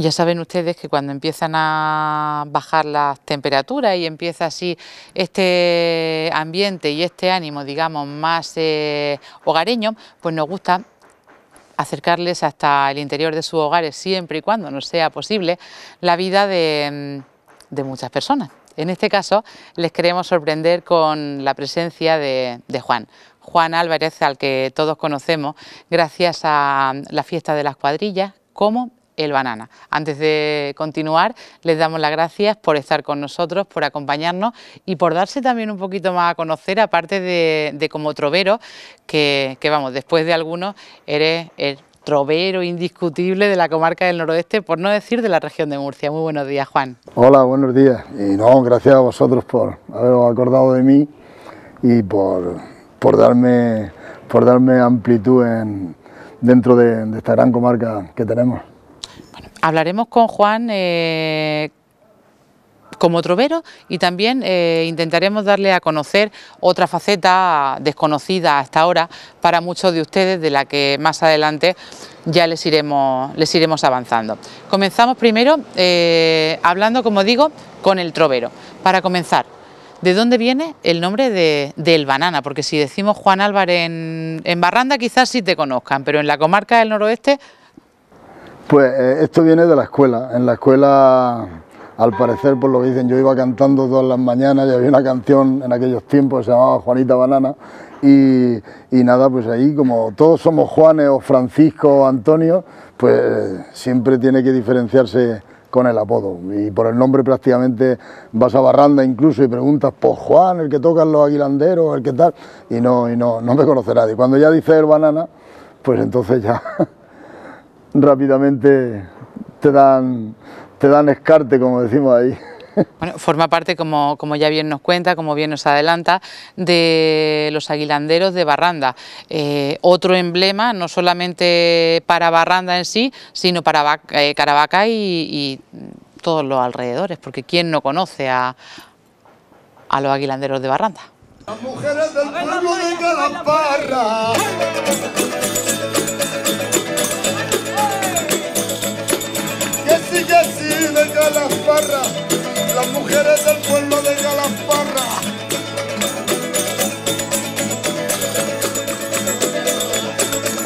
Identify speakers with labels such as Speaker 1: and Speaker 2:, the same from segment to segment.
Speaker 1: Ya saben ustedes que cuando empiezan a bajar las temperaturas y empieza así este ambiente y este ánimo, digamos, más hogareño, pues nos gusta acercarles hasta el interior de sus hogares, siempre y cuando nos sea posible, la vida de muchas personas. En este caso, les queremos sorprender con la presencia de Juan Álvarez, al que todos conocemos gracias a la fiesta de las cuadrillas como el Banana. Antes de continuar, les damos las gracias por estar con nosotros, por acompañarnos y por darse también un poquito más a conocer, aparte de como trovero, que vamos, después de algunos, eres el trovero indiscutible de la comarca del Noroeste, por no decir de la región de Murcia. Muy buenos días, Juan.
Speaker 2: Hola, buenos días. Y no, gracias a vosotros por haberos acordado de mí y por darme amplitud dentro de esta gran comarca que tenemos.
Speaker 1: Bueno, hablaremos con Juan como trovero y también intentaremos darle a conocer otra faceta desconocida hasta ahora para muchos de ustedes, de la que más adelante ya les iremos avanzando. Comenzamos primero hablando, como digo, con el trovero. Para comenzar, ¿de dónde viene el nombre del Banana? Porque si decimos Juan Álvarez en Barranda quizás sí te conozcan, pero en la comarca del Noroeste...
Speaker 2: Pues esto viene de la escuela. En la escuela, al parecer, por lo que dicen, yo iba cantando todas las mañanas y había una canción en aquellos tiempos que se llamaba Juanita Banana y nada, pues ahí como todos somos Juanes o Francisco o Antonio, pues siempre tiene que diferenciarse con el apodo, y por el nombre prácticamente vas a Barranda incluso y preguntas por Juan, el que tocan los aguilanderos, el que tal, y no me conoce nadie. Cuando ya dices el Banana, pues entonces ya rápidamente te dan escarte, como decimos ahí.
Speaker 1: Bueno, forma parte, como ya bien nos cuenta, como bien nos adelanta, de los aguilanderos de Barranda. Otro emblema, no solamente para Barranda en sí, sino para Caravaca y todos los alrededores, porque ¿quién no conoce a los aguilanderos de Barranda?
Speaker 3: Las mujeres del pueblo de Calasparra, que sí de Calasparra, las mujeres del pueblo de Calasparra.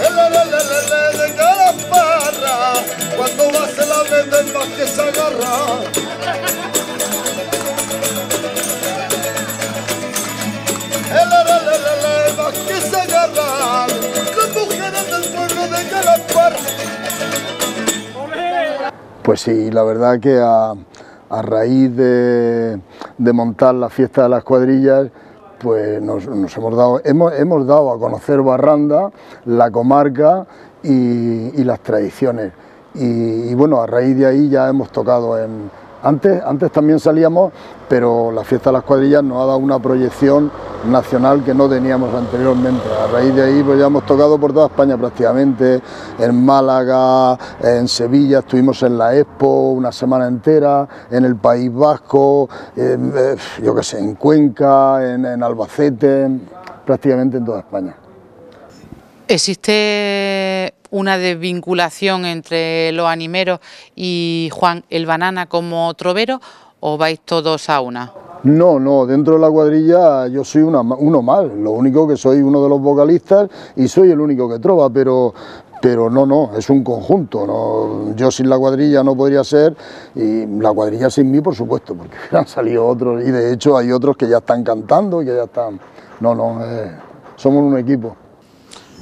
Speaker 3: El de Calasparra, cuando va se la venden más que se agarra. El más que se agarra, las mujeres del pueblo de Calasparra.
Speaker 2: Pues sí, la verdad que a raíz de montar la fiesta de las cuadrillas, pues nos hemos dado a conocer Barranda, la comarca y las tradiciones. Y bueno, a raíz de ahí ya hemos tocado Antes también salíamos, pero la fiesta de las cuadrillas nos ha dado una proyección nacional que no teníamos anteriormente. A raíz de ahí pues ya hemos tocado por toda España prácticamente, en Málaga, en Sevilla, estuvimos en la Expo una semana entera, en el País Vasco, yo qué sé, en Cuenca, en Albacete, prácticamente en toda España.
Speaker 1: ¿Existe una desvinculación entre los animeros y Juan el Banana como trovero o vais todos a una?
Speaker 2: No, dentro de la cuadrilla yo soy uno más, lo único que soy uno de los vocalistas y soy el único que trova, pero no, es un conjunto, no, yo sin la cuadrilla no podría ser y la cuadrilla sin mí por supuesto, porque han salido otros y de hecho hay otros que ya están cantando y que ya están, somos un equipo.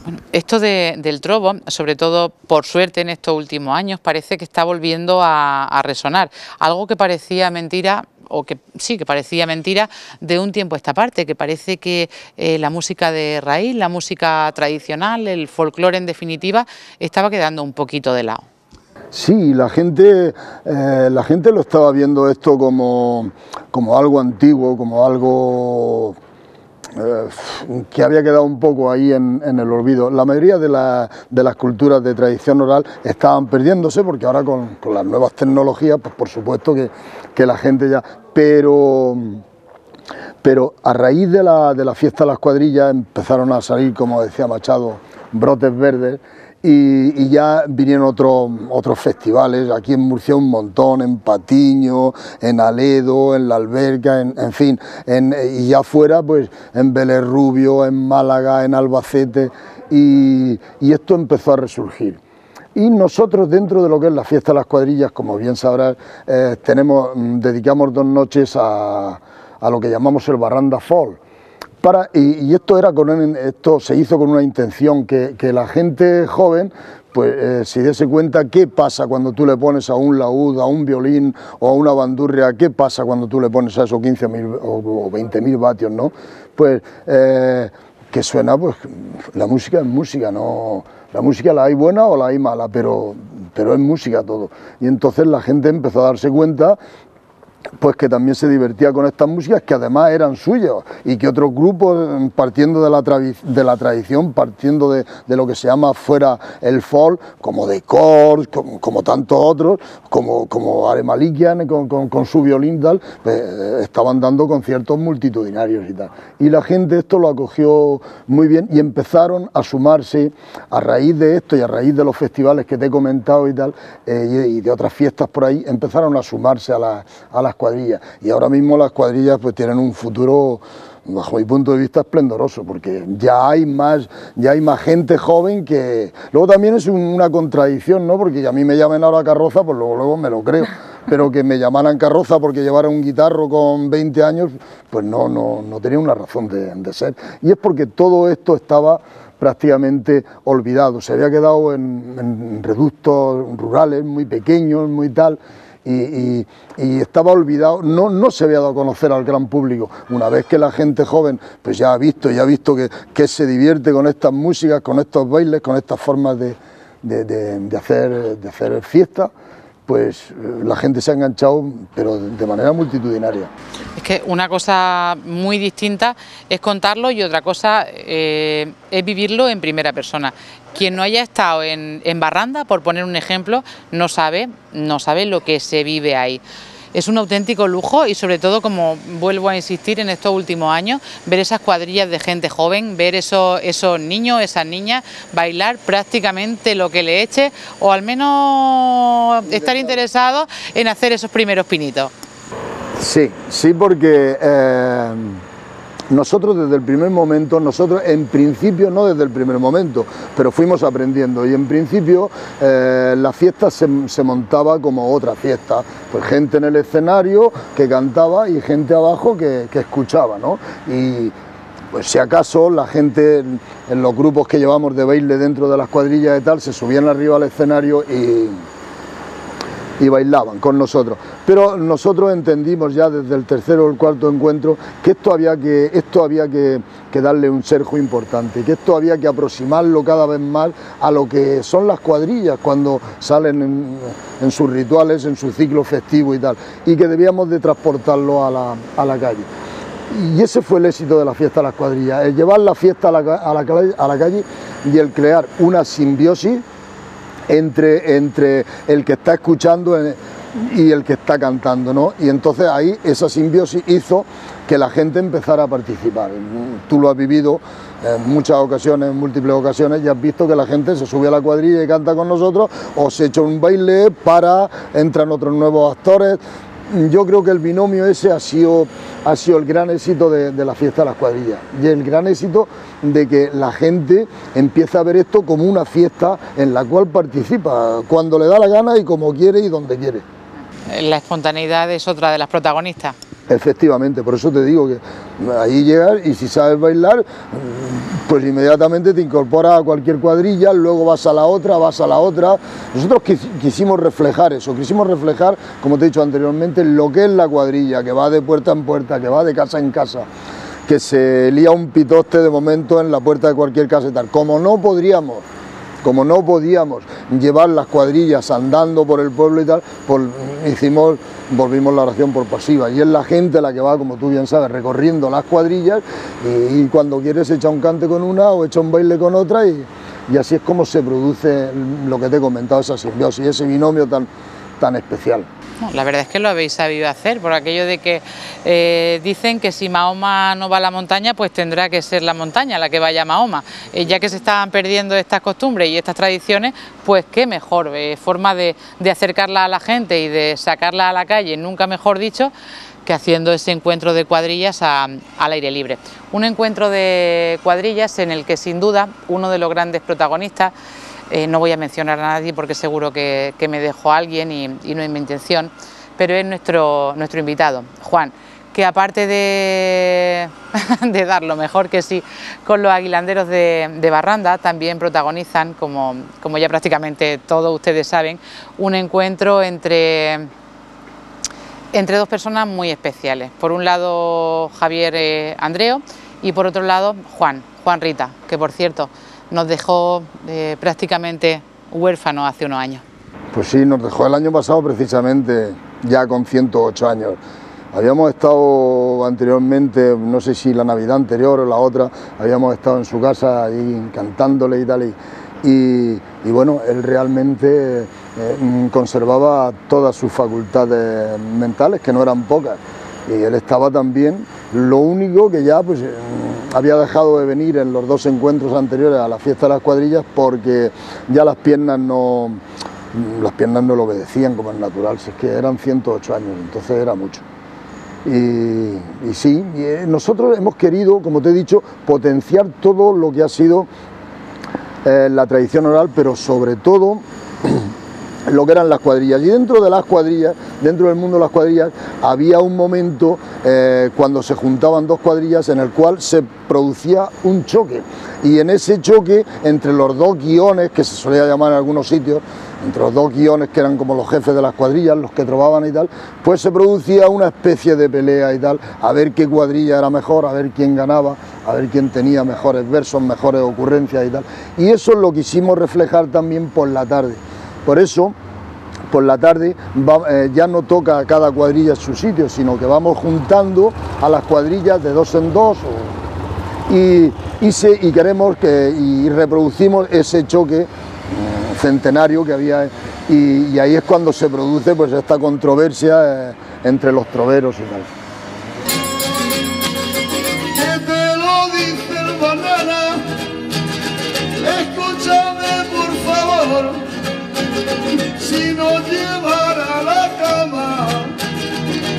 Speaker 1: Bueno, esto del trobo, sobre todo por suerte en estos últimos años, parece que está volviendo a resonar. Algo que parecía mentira, o que sí, que parecía mentira de un tiempo a esta parte, que parece que la música de raíz, la música tradicional, el folclore en definitiva, estaba quedando un poquito de lado.
Speaker 2: Sí, la gente lo estaba viendo esto como algo antiguo, como algo que había quedado un poco ahí en el olvido. La mayoría de las culturas de tradición oral estaban perdiéndose porque ahora con las nuevas tecnologías, pues por supuesto que la gente ya... Pero a raíz de la fiesta de las cuadrillas empezaron a salir, como decía Machado, brotes verdes y ya vinieron otros festivales, aquí en Murcia un montón, en Patiño, en Aledo, en La Alberca, en fin, y ya fuera pues en Vélez Rubio, en Málaga, en Albacete, y esto empezó a resurgir. Y nosotros, dentro de lo que es la fiesta de las cuadrillas, como bien sabrás, dedicamos 2 noches a lo que llamamos el Barranda Folk. Y esto se hizo con una intención, que la gente joven pues se diese cuenta qué pasa cuando tú le pones a un laúd, a un violín o a una bandurria, qué pasa cuando tú le pones a esos 15.000 o 20.000 vatios, ¿no? Pues que suena, pues la música es música, ¿no? La música la hay buena o la hay mala, pero es música todo. Y entonces la gente empezó a darse cuenta pues que también se divertía con estas músicas, que además eran suyas, y que otros grupos, partiendo de la tradición, partiendo de lo que se llama fuera el folk, como The Corrs, como tantos otros, como Are Malikian con su violín tal, pues, estaban dando conciertos multitudinarios y tal. Y la gente esto lo acogió muy bien y empezaron a sumarse a raíz de esto y a raíz de los festivales que te he comentado y tal, y de otras fiestas por ahí, empezaron a sumarse a las cuadrillas, y ahora mismo las cuadrillas pues tienen un futuro, bajo mi punto de vista, esplendoroso, porque ya hay más gente joven que... Luego también es una contradicción, ¿no? Porque a mí me llaman ahora carroza, pues luego me lo creo, pero que me llamaran carroza porque llevara un guitarro con 20 años, pues no tenía una razón de ser, y es porque todo esto estaba prácticamente olvidado, se había quedado en reductos rurales muy pequeños, muy tal, y estaba olvidado, no se había dado a conocer al gran público. Una vez que la gente joven pues ya ha visto que se divierte con estas músicas, con estos bailes, con estas formas de hacer fiesta, pues la gente se ha enganchado, pero de manera multitudinaria.
Speaker 1: Es que una cosa muy distinta es contarlo y otra cosa es vivirlo en primera persona. Quien no haya estado en Barranda, por poner un ejemplo, no sabe lo que se vive ahí. Es un auténtico lujo y sobre todo, como vuelvo a insistir en estos últimos años, ver esas cuadrillas de gente joven, ver esos niños, esas niñas, bailar prácticamente lo que le eche, o al menos estar interesados en hacer esos primeros pinitos.
Speaker 2: Sí, porque nosotros desde el primer momento, en principio no desde el primer momento, pero fuimos aprendiendo, y en principio la fiesta se montaba como otra fiesta, pues gente en el escenario que cantaba y gente abajo que escuchaba, ¿no? Y pues si acaso la gente en los grupos que llevamos de baile dentro de las cuadrillas y tal, se subían arriba al escenario y bailaban con nosotros, pero nosotros entendimos ya desde el tercero o el cuarto encuentro que esto había que darle un serjo importante, que esto había que aproximarlo cada vez más a lo que son las cuadrillas cuando salen en sus rituales, en su ciclo festivo y tal, y que debíamos de transportarlo a la calle. Y ese fue el éxito de la fiesta de las cuadrillas, el llevar la fiesta a la calle y el crear una simbiosis entre el que está escuchando y el que está cantando, ¿no? Y entonces ahí esa simbiosis hizo que la gente empezara a participar. Tú lo has vivido en muchas ocasiones, en múltiples ocasiones, y has visto que la gente se sube a la cuadrilla y canta con nosotros, o se echa un baile, entran otros nuevos actores. Yo creo que el binomio ese ha sido el gran éxito de la fiesta de las cuadrillas, y el gran éxito de que la gente empieza a ver esto como una fiesta en la cual participa cuando le da la gana y como quiere y donde quiere.
Speaker 1: La espontaneidad es otra de las protagonistas.
Speaker 2: Efectivamente, por eso te digo que ahí llegas y si sabes bailar, pues inmediatamente te incorporas a cualquier cuadrilla, luego vas a la otra. Nosotros quisimos reflejar eso, como te he dicho anteriormente, lo que es la cuadrilla, que va de puerta en puerta, que va de casa en casa, que se lía un pitoste de momento en la puerta de cualquier casa y tal. Como no podíamos llevar las cuadrillas andando por el pueblo y tal, pues volvimos la oración por pasiva, y es la gente la que va, como tú bien sabes, recorriendo las cuadrillas, y cuando quieres echa un cante con una o echa un baile con otra, y así es como se produce lo que te he comentado, esa simbiosis, ese binomio tan especial.
Speaker 1: No, la verdad es que lo habéis sabido hacer, por aquello de que dicen que si Mahoma no va a la montaña, pues tendrá que ser la montaña la que vaya a Mahoma. Ya que se estaban perdiendo estas costumbres y estas tradiciones, pues qué mejor forma de acercarla a la gente y de sacarla a la calle, nunca mejor dicho, que haciendo ese encuentro de cuadrillas al aire libre. Un encuentro de cuadrillas en el que sin duda uno de los grandes protagonistas, no voy a mencionar a nadie porque seguro que me dejó alguien y no es mi intención, pero es nuestro invitado, Juan, que aparte de dar lo mejor que sí con los aguilanderos de Barranda, también protagonizan, como ya prácticamente todos ustedes saben, un encuentro entre dos personas muy especiales. Por un lado Javier Andreo y por otro lado Juan Rita, que por cierto nos dejó prácticamente huérfanos hace unos años.
Speaker 2: Pues sí, nos dejó el año pasado precisamente, ya con 108 años. Habíamos estado anteriormente, no sé si la Navidad anterior o la otra, habíamos estado en su casa ahí cantándole y tal, y bueno, él realmente conservaba todas sus facultades mentales, que no eran pocas, y él estaba también. Lo único que ya pues había dejado de venir en los dos encuentros anteriores a la fiesta de las cuadrillas porque ya las piernas no lo obedecían como es natural, si es que eran 108 años, entonces era mucho. Y sí, nosotros hemos querido, como te he dicho, potenciar todo lo que ha sido la tradición oral, pero sobre todo lo que eran las cuadrillas. Y dentro de las cuadrillas, dentro del mundo de las cuadrillas, había un momento cuando se juntaban dos cuadrillas en el cual se producía un choque. Y en ese choque, entre los dos guiones, que se solía llamar en algunos sitios, entre los dos guiones que eran como los jefes de las cuadrillas, los que trovaban y tal, pues se producía una especie de pelea y tal, a ver qué cuadrilla era mejor, a ver quién ganaba, a ver quién tenía mejores versos, mejores ocurrencias y tal. Y eso lo quisimos reflejar también por la tarde. Por eso, por la tarde ya no toca a cada cuadrilla su sitio, sino que vamos juntando a las cuadrillas de dos en dos y queremos y reproducimos ese choque centenario que había, y ahí es cuando se produce pues esta controversia entre los troveros y tal.
Speaker 3: Que te lo dice el banana, escúchame por favor, si no llevara a la cama,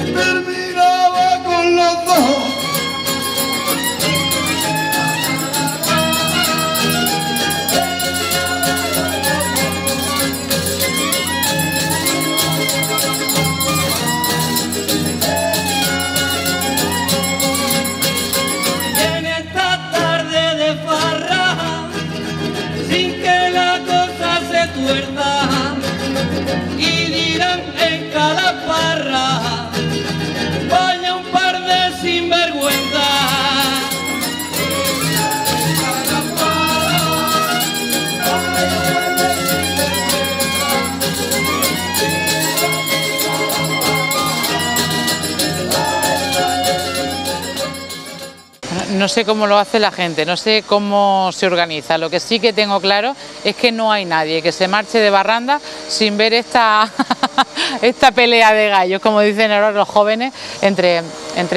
Speaker 3: terminaba con los dos.
Speaker 4: Y dirán en cada parra, vaya un par de sinvergüenza.
Speaker 1: No sé cómo lo hace la gente, no sé cómo se organiza. Lo que sí que tengo claro es que no hay nadie que se marche de Barranda sin ver esta pelea de gallos, como dicen ahora los jóvenes, entre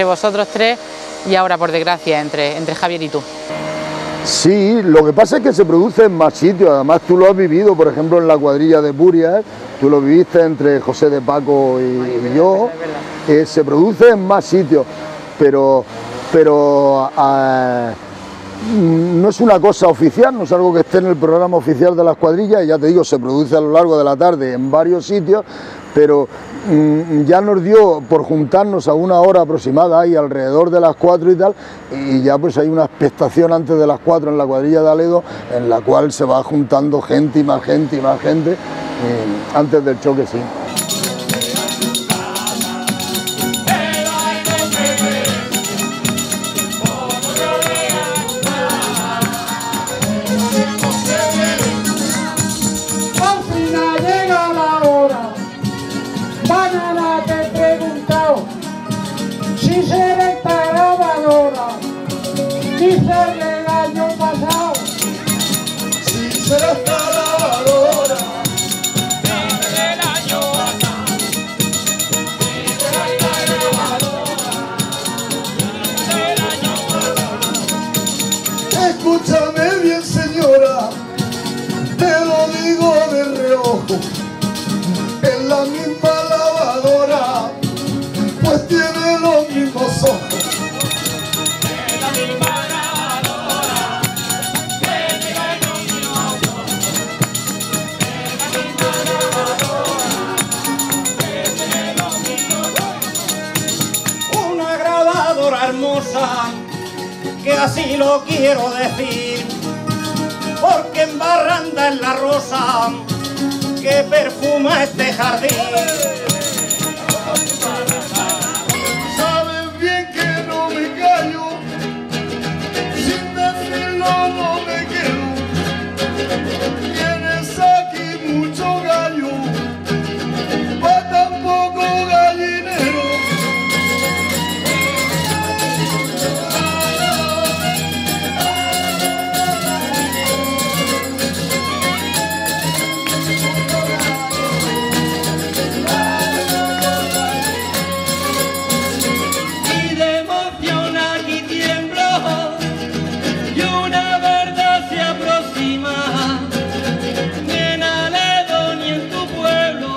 Speaker 1: vosotros tres y ahora, por desgracia, entre Javier y tú.
Speaker 2: Sí, lo que pasa es que se produce en más sitios, además tú lo has vivido, por ejemplo, en la cuadrilla de Burias, tú lo viviste entre José de Paco y yo, se produce en más sitios, pero no es una cosa oficial, no es algo que esté en el programa oficial de las cuadrillas, y ya te digo, se produce a lo largo de la tarde en varios sitios, pero ya nos dio por juntarnos a una hora aproximada, ahí alrededor de las 4 y tal, y ya pues hay una expectación antes de las 4 en la cuadrilla de Aledo, en la cual se va juntando gente y más gente y más gente, antes del choque, sí.
Speaker 5: Si se reparaba ahora, dice el año pasado.
Speaker 3: Si se reparaba ahora,
Speaker 4: dice el año pasado.
Speaker 3: la misma lavadora, pues tiene los mismos ojos.
Speaker 5: Una grabadora hermosa, que así lo quiero decir, porque en barranda es la rosa que perfuma este jardín.
Speaker 3: Sabes bien que no me callo, sin decirlo no me quedo. Tienes aquí mucho gallo, pa' tan poco gallinero.
Speaker 4: Y de emoción aquí tiemblo, y una verdad se aproxima. Ni en Aledo ni en tu pueblo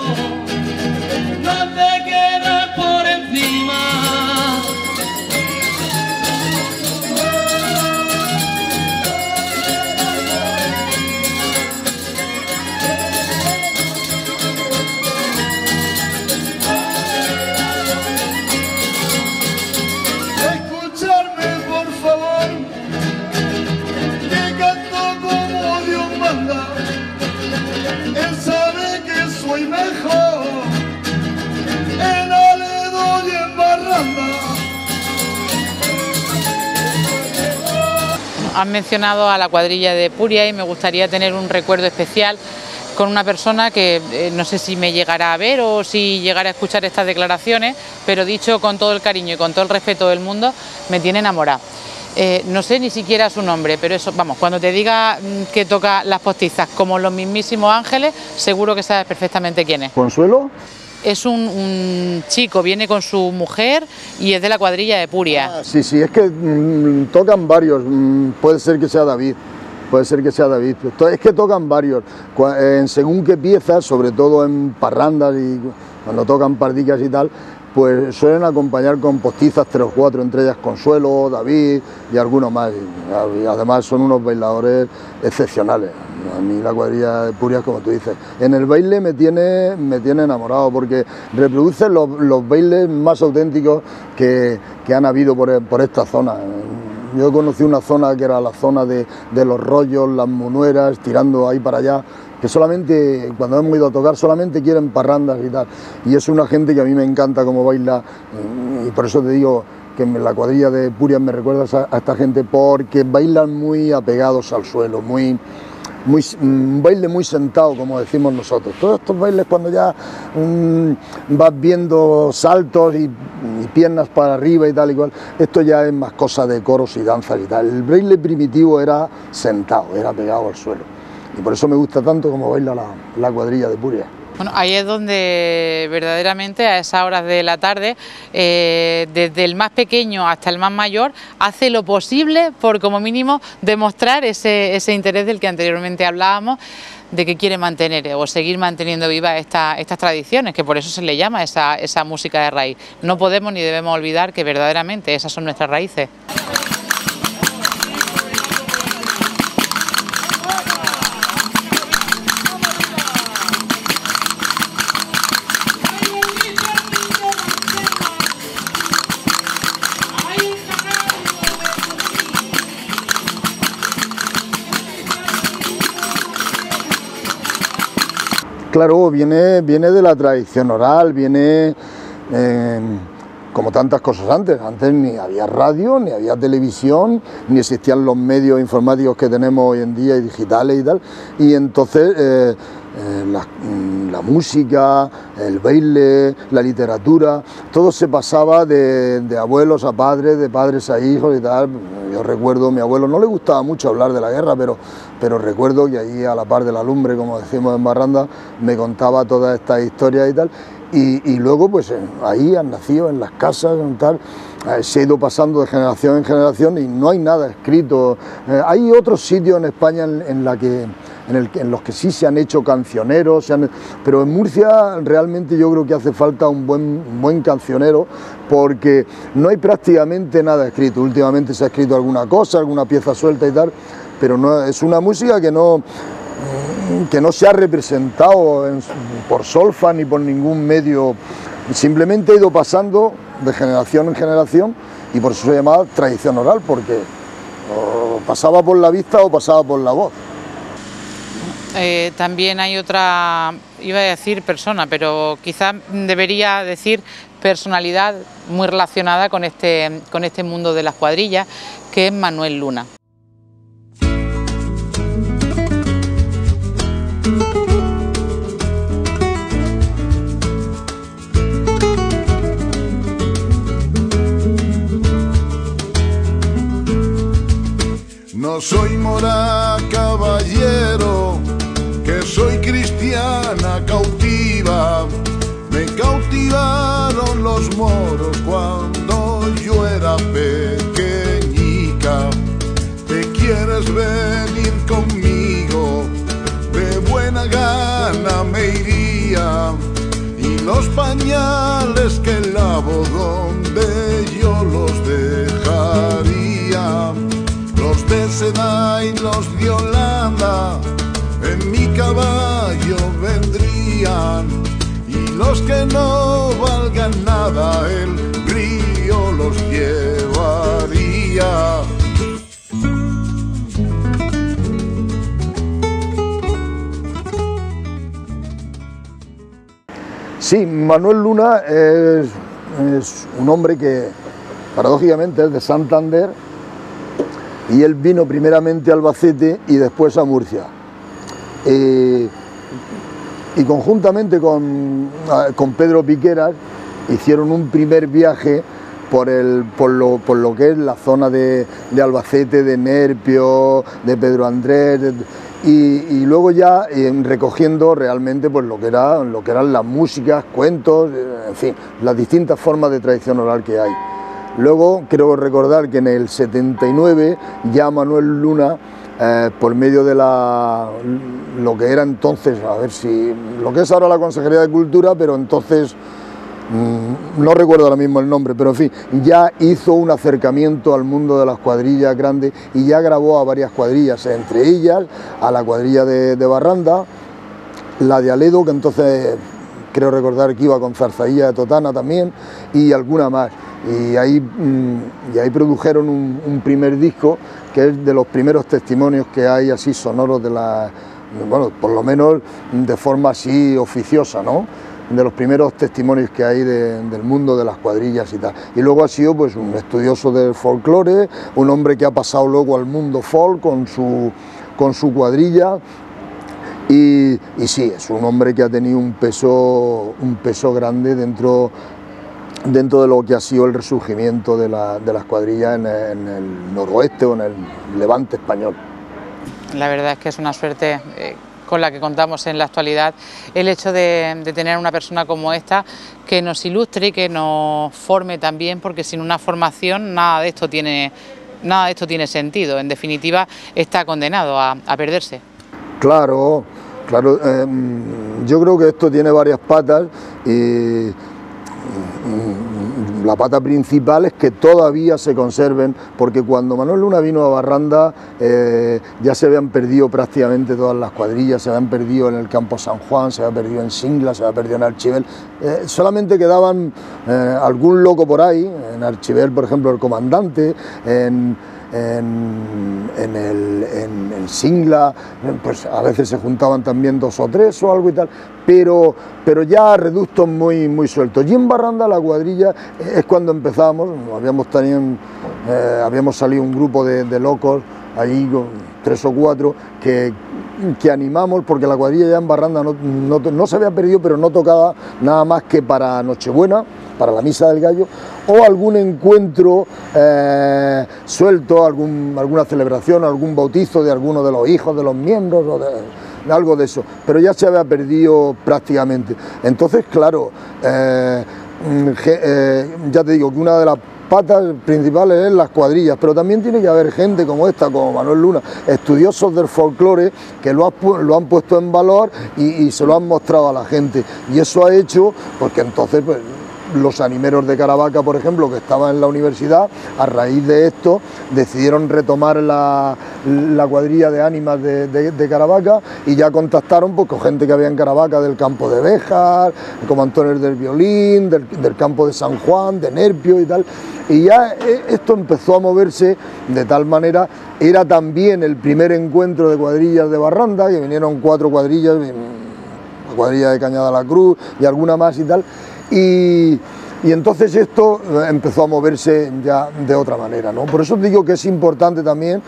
Speaker 4: no te quedas por encima.
Speaker 3: Escucharme por favor, que canto como Dios manda. Él sabe que soy mejor en Aledo y en Barranda.
Speaker 1: Han mencionado a la cuadrilla de Puria y me gustaría tener un recuerdo especial con una persona que no sé si me llegará a ver o si llegará a escuchar estas declaraciones, pero dicho con todo el cariño y con todo el respeto del mundo, me tiene enamorada. No sé ni siquiera su nombre, pero eso, vamos, cuando te diga que toca las postizas como los mismísimos ángeles, seguro que sabes perfectamente quién es.
Speaker 2: ¿Consuelo?
Speaker 1: Es un chico, viene con su mujer y es de la cuadrilla de Puria.
Speaker 2: Sí, sí, es que tocan varios, puede ser que sea David. Puede ser que sea David. Es que tocan varios. Según qué piezas, sobre todo en parrandas y cuando tocan pardicas y tal, pues suelen acompañar con postizas 3 o 4, entre ellas Consuelo, David y algunos más. Y además son unos bailadores excepcionales. A mí la cuadrilla de Puria, como tú dices, en el baile me tiene enamorado porque reproduce los bailes más auténticos que han habido por esta zona. Yo conocí una zona que era la zona de los rollos, las munueras, tirando ahí para allá, que solamente, cuando hemos ido a tocar, solamente quieren parrandas y tal. Y es una gente que a mí me encanta cómo baila, y por eso te digo que la cuadrilla de Puria me recuerda a esta gente, porque bailan muy apegados al suelo, un baile muy sentado, como decimos nosotros. Todos estos bailes cuando ya vas viendo saltos y piernas para arriba y tal y cual, esto ya es más cosa de coros y danzas y tal. El baile primitivo era sentado, era pegado al suelo. Y por eso me gusta tanto como baila la cuadrilla de Puria.
Speaker 1: Bueno, ahí es donde verdaderamente a esas horas de la tarde, desde el más pequeño hasta el más mayor, hace lo posible por como mínimo demostrar ese interés del que anteriormente hablábamos, de que quiere mantener o seguir manteniendo vivas estas tradiciones, que por eso se le llama esa música de raíz. No podemos ni debemos olvidar que verdaderamente esas son nuestras raíces.
Speaker 2: Claro, viene de la tradición oral, viene como tantas cosas antes. Antes ni había radio, ni había televisión, ni existían los medios informáticos que tenemos hoy en día y digitales y tal. Y entonces la música, el baile, la literatura, todo se pasaba de abuelos a padres, de padres a hijos y tal. Yo recuerdo a mi abuelo, no le gustaba mucho hablar de la guerra, pero pero recuerdo que allí a la par de la lumbre, como decimos en Barranda, me contaba todas estas historias y tal, y luego pues ahí han nacido en las casas, en tal, se ha ido pasando de generación en generación y no hay nada escrito. Hay otros sitios en España en los que sí se han hecho cancioneros, pero en Murcia realmente yo creo que hace falta un buen cancionero, porque no hay prácticamente nada escrito. Últimamente se ha escrito alguna cosa, alguna pieza suelta y tal, pero no, es una música que no se ha representado por solfa ni por ningún medio, simplemente ha ido pasando de generación en generación y por eso se llamaba tradición oral, porque o pasaba por la vista o pasaba por la voz.
Speaker 1: También hay otra, iba a decir persona, pero quizás debería decir personalidad muy relacionada con este mundo de las cuadrillas, que es Manuel Luna.
Speaker 3: No soy mora caballero, que soy cristiana cautiva. Me cautivaron los moros cuando yo era pequeñica. ¿Te quieres venir conmigo? De buena gana me iría. Y los pañales que lavo, donde yo los dejaría. Los de seda y los de Holanda en mi caballo vendrían, y los que no valgan nada el río los llevaría.
Speaker 2: Sí, Manuel Luna es un hombre que paradójicamente es de Santander, y él vino primeramente a Albacete y después a Murcia. Y conjuntamente con Pedro Piqueras hicieron un primer viaje por lo que es la zona de Albacete, de Nerpio, de Pedro Andrés, y luego ya recogiendo realmente pues lo que eran las músicas, cuentos, en fin, las distintas formas de tradición oral que hay. Luego creo recordar que en el 79 ya Manuel Luna, por medio de lo que era entonces, a ver si lo que es ahora la Consejería de Cultura, pero entonces no recuerdo ahora mismo el nombre, pero en fin, ya hizo un acercamiento al mundo de las cuadrillas grandes y ya grabó a varias cuadrillas, entre ellas a la cuadrilla de Barranda, la de Aledo, que entonces creo recordar que iba con Zarzailla de Totana también, y alguna más. Y ahí produjeron un primer disco que es de los primeros testimonios que hay así sonoros de bueno, por lo menos de forma así oficiosa, ¿no? De los primeros testimonios que hay del mundo de las cuadrillas y tal. Y luego ha sido pues un estudioso del folclore, un hombre que ha pasado luego al mundo folk con su cuadrilla. Y sí, es un hombre que ha tenido un peso grande dentro de lo que ha sido el resurgimiento de las cuadrillas en el noroeste o en el levante español.
Speaker 1: La verdad es que es una suerte con la que contamos en la actualidad, el hecho de tener una persona como esta que nos ilustre y que nos forme también, porque sin una formación nada de esto tiene sentido. En definitiva, está condenado a perderse.
Speaker 2: Claro, yo creo que esto tiene varias patas y la pata principal es que todavía se conserven, porque cuando Manuel Luna vino a Barranda ya se habían perdido prácticamente todas las cuadrillas, se habían perdido en el Campo San Juan, se había perdido en Singla, se había perdido en Archivel, solamente quedaban algún loco por ahí, en Archivel por ejemplo el comandante, en Singla, pues a veces se juntaban también 2 o 3 o algo y tal, pero ya reductos muy sueltos. Y en Barranda la cuadrilla es cuando empezamos, habíamos salido un grupo de locos allí con 3 o 4 que animamos, porque la cuadrilla ya en Barranda no se había perdido, pero no tocaba nada más que para Nochebuena, para la Misa del Gallo, o algún encuentro suelto, alguna celebración, algún bautizo de alguno de los hijos de los miembros o de algo de eso, pero ya se había perdido prácticamente. Entonces, claro, ya te digo que una de las patas principales es las cuadrillas, pero también tiene que haber gente como esta, como Manuel Luna, estudiosos del folclore, que lo han puesto en valor y se lo han mostrado a la gente, y eso ha hecho, porque entonces pues, los animeros de Caravaca, por ejemplo, que estaban en la universidad, a raíz de esto decidieron retomar la cuadrilla de ánimas de Caravaca, y ya contactaron pues, con gente que había en Caravaca del campo de Béjar, como Antonio del Violín, del campo de San Juan, de Nerpio y tal, y ya esto empezó a moverse de tal manera. Era también el primer encuentro de cuadrillas de Barranda, que vinieron 4 cuadrillas, la cuadrilla de Cañada la Cruz y alguna más y tal. Y entonces esto empezó a moverse ya de otra manera, ¿no? Por eso digo que es importante también,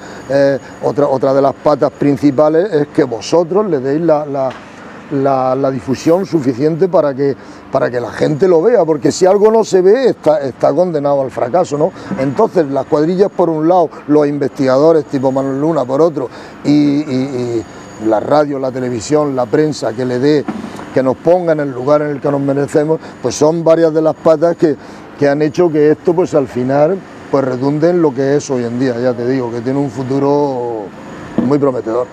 Speaker 2: otra de las patas principales es que vosotros le deis la difusión suficiente para que la gente lo vea, porque si algo no se ve está condenado al fracaso, ¿no? Entonces las cuadrillas por un lado, los investigadores tipo Manuel Luna por otro, y la radio, la televisión, la prensa que nos ponga en el lugar en el que nos merecemos, pues son varias de las patas que han hecho que esto pues al final pues redunde en lo que es hoy en día. Ya te digo que tiene un futuro muy prometedor.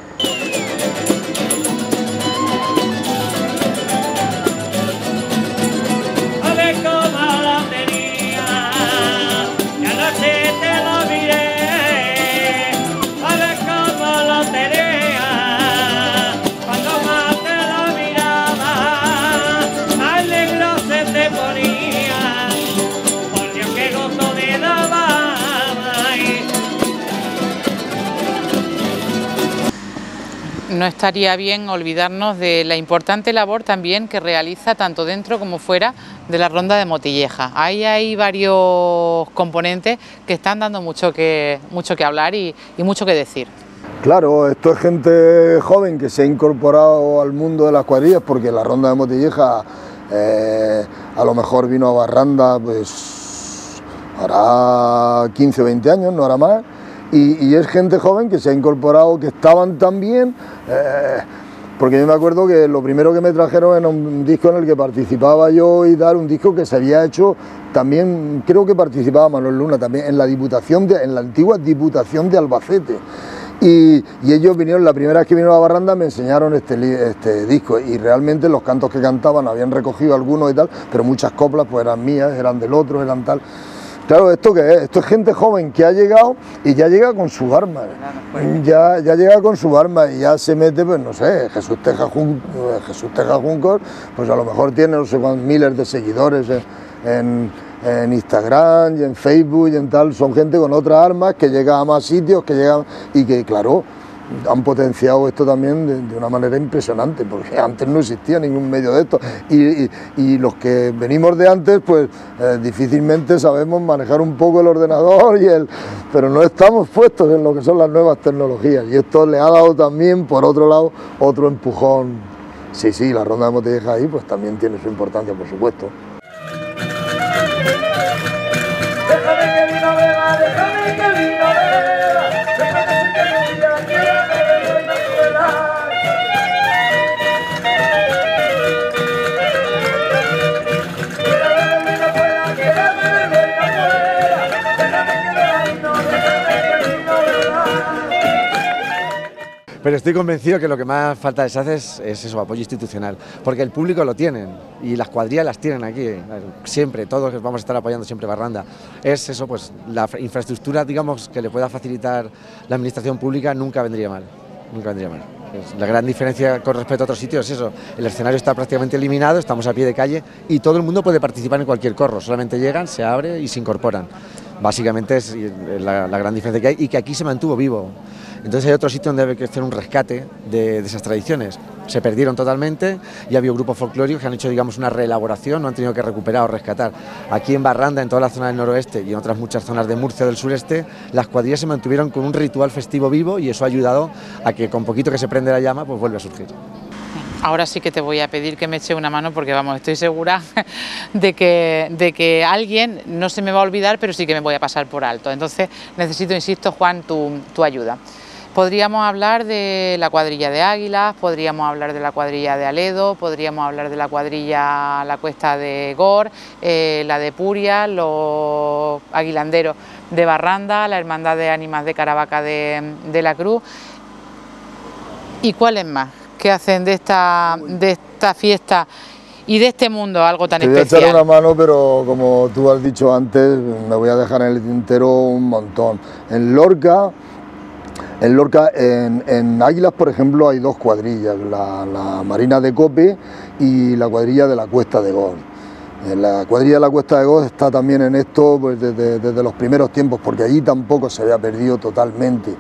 Speaker 1: No estaría bien olvidarnos de la importante labor también que realiza tanto dentro como fuera de la Ronda de Motilleja. Ahí hay varios componentes que están dando mucho que hablar y mucho que decir.
Speaker 2: Claro, esto es gente joven que se ha incorporado al mundo de las cuadrillas, porque la Ronda de Motilleja a lo mejor vino a Barranda pues hará 15 o 20 años, no hará más. Y es gente joven que se ha incorporado, que estaban también, porque yo me acuerdo que lo primero que me trajeron era un disco en el que participaba yo y tal, un disco que se había hecho también, creo que participaba Manuel Luna también, en la antigua Diputación de Albacete. Y ellos vinieron, la primera vez que vinieron a Barranda me enseñaron este disco, y realmente los cantos que cantaban habían recogido algunos y tal, pero muchas coplas pues eran mías, eran del otro, eran tal. Claro, ¿esto qué es? Esto es gente joven que ha llegado y ya llega con su arma, ya llega con su arma y ya se mete, pues no sé, Jesús Teja Juncos, pues a lo mejor tiene no sé cuántos miles de seguidores en Instagram y en Facebook y en tal, son gente con otras armas que llega a más sitios, que llegan y que claro, han potenciado esto también de una manera impresionante, porque antes no existía ningún medio de esto, y los que venimos de antes pues difícilmente sabemos manejar un poco el ordenador pero no estamos puestos en lo que son las nuevas tecnologías, y esto le ha dado también por otro lado otro empujón. Sí, la Ronda de Motilleja ahí pues también tiene su importancia, por supuesto.
Speaker 4: Déjame que vino beba, déjame que vino beba, déjame que vino beba,
Speaker 6: Pero estoy convencido que lo que más falta les hace es eso, apoyo institucional, porque el público lo tienen y las cuadrillas las tienen aquí, siempre, todos vamos a estar apoyando siempre Barranda. Es eso, pues la infraestructura, digamos, que le pueda facilitar la administración pública nunca vendría mal, nunca vendría mal. La gran diferencia con respecto a otros sitios es eso, el escenario está prácticamente eliminado, estamos a pie de calle y todo el mundo puede participar en cualquier corro, solamente llegan, se abre y se incorporan. Básicamente es la gran diferencia que hay y que aquí se mantuvo vivo. Entonces hay otro sitio donde debe hacer un rescate de esas tradiciones. Se perdieron totalmente y ha habido grupos folclóricos que han hecho, digamos, una reelaboración, no han tenido que recuperar o rescatar. Aquí en Barranda, en toda la zona del noroeste y en otras muchas zonas de Murcia del sureste, las cuadrillas se mantuvieron con un ritual festivo vivo y eso ha ayudado a que con poquito que se prende la llama, pues vuelve a surgir.
Speaker 1: Ahora sí que te voy a pedir que me eche una mano porque vamos, estoy segura de que alguien no se me va a olvidar, pero sí que me voy a pasar por alto. Entonces necesito, insisto, Juan, tu ayuda. Podríamos hablar de la cuadrilla de Águilas, podríamos hablar de la cuadrilla de Aledo, podríamos hablar de la cuadrilla La Cuesta de Gor, la de Puria, los aguilanderos de Barranda, la Hermandad de Ánimas de Caravaca de la Cruz. ¿Y cuáles más que hacen de esta fiesta y de este mundo algo tan especial?
Speaker 2: Te voy a echar una mano, pero como tú has dicho antes, me voy a dejar en el tintero un montón. En Lorca, en Águilas, por ejemplo, hay dos cuadrillas, la Marina de Cope y la cuadrilla de la Cuesta de Gor. La cuadrilla de la Cuesta de Gor está también en esto pues, desde los primeros tiempos, porque allí tampoco se había perdido totalmente.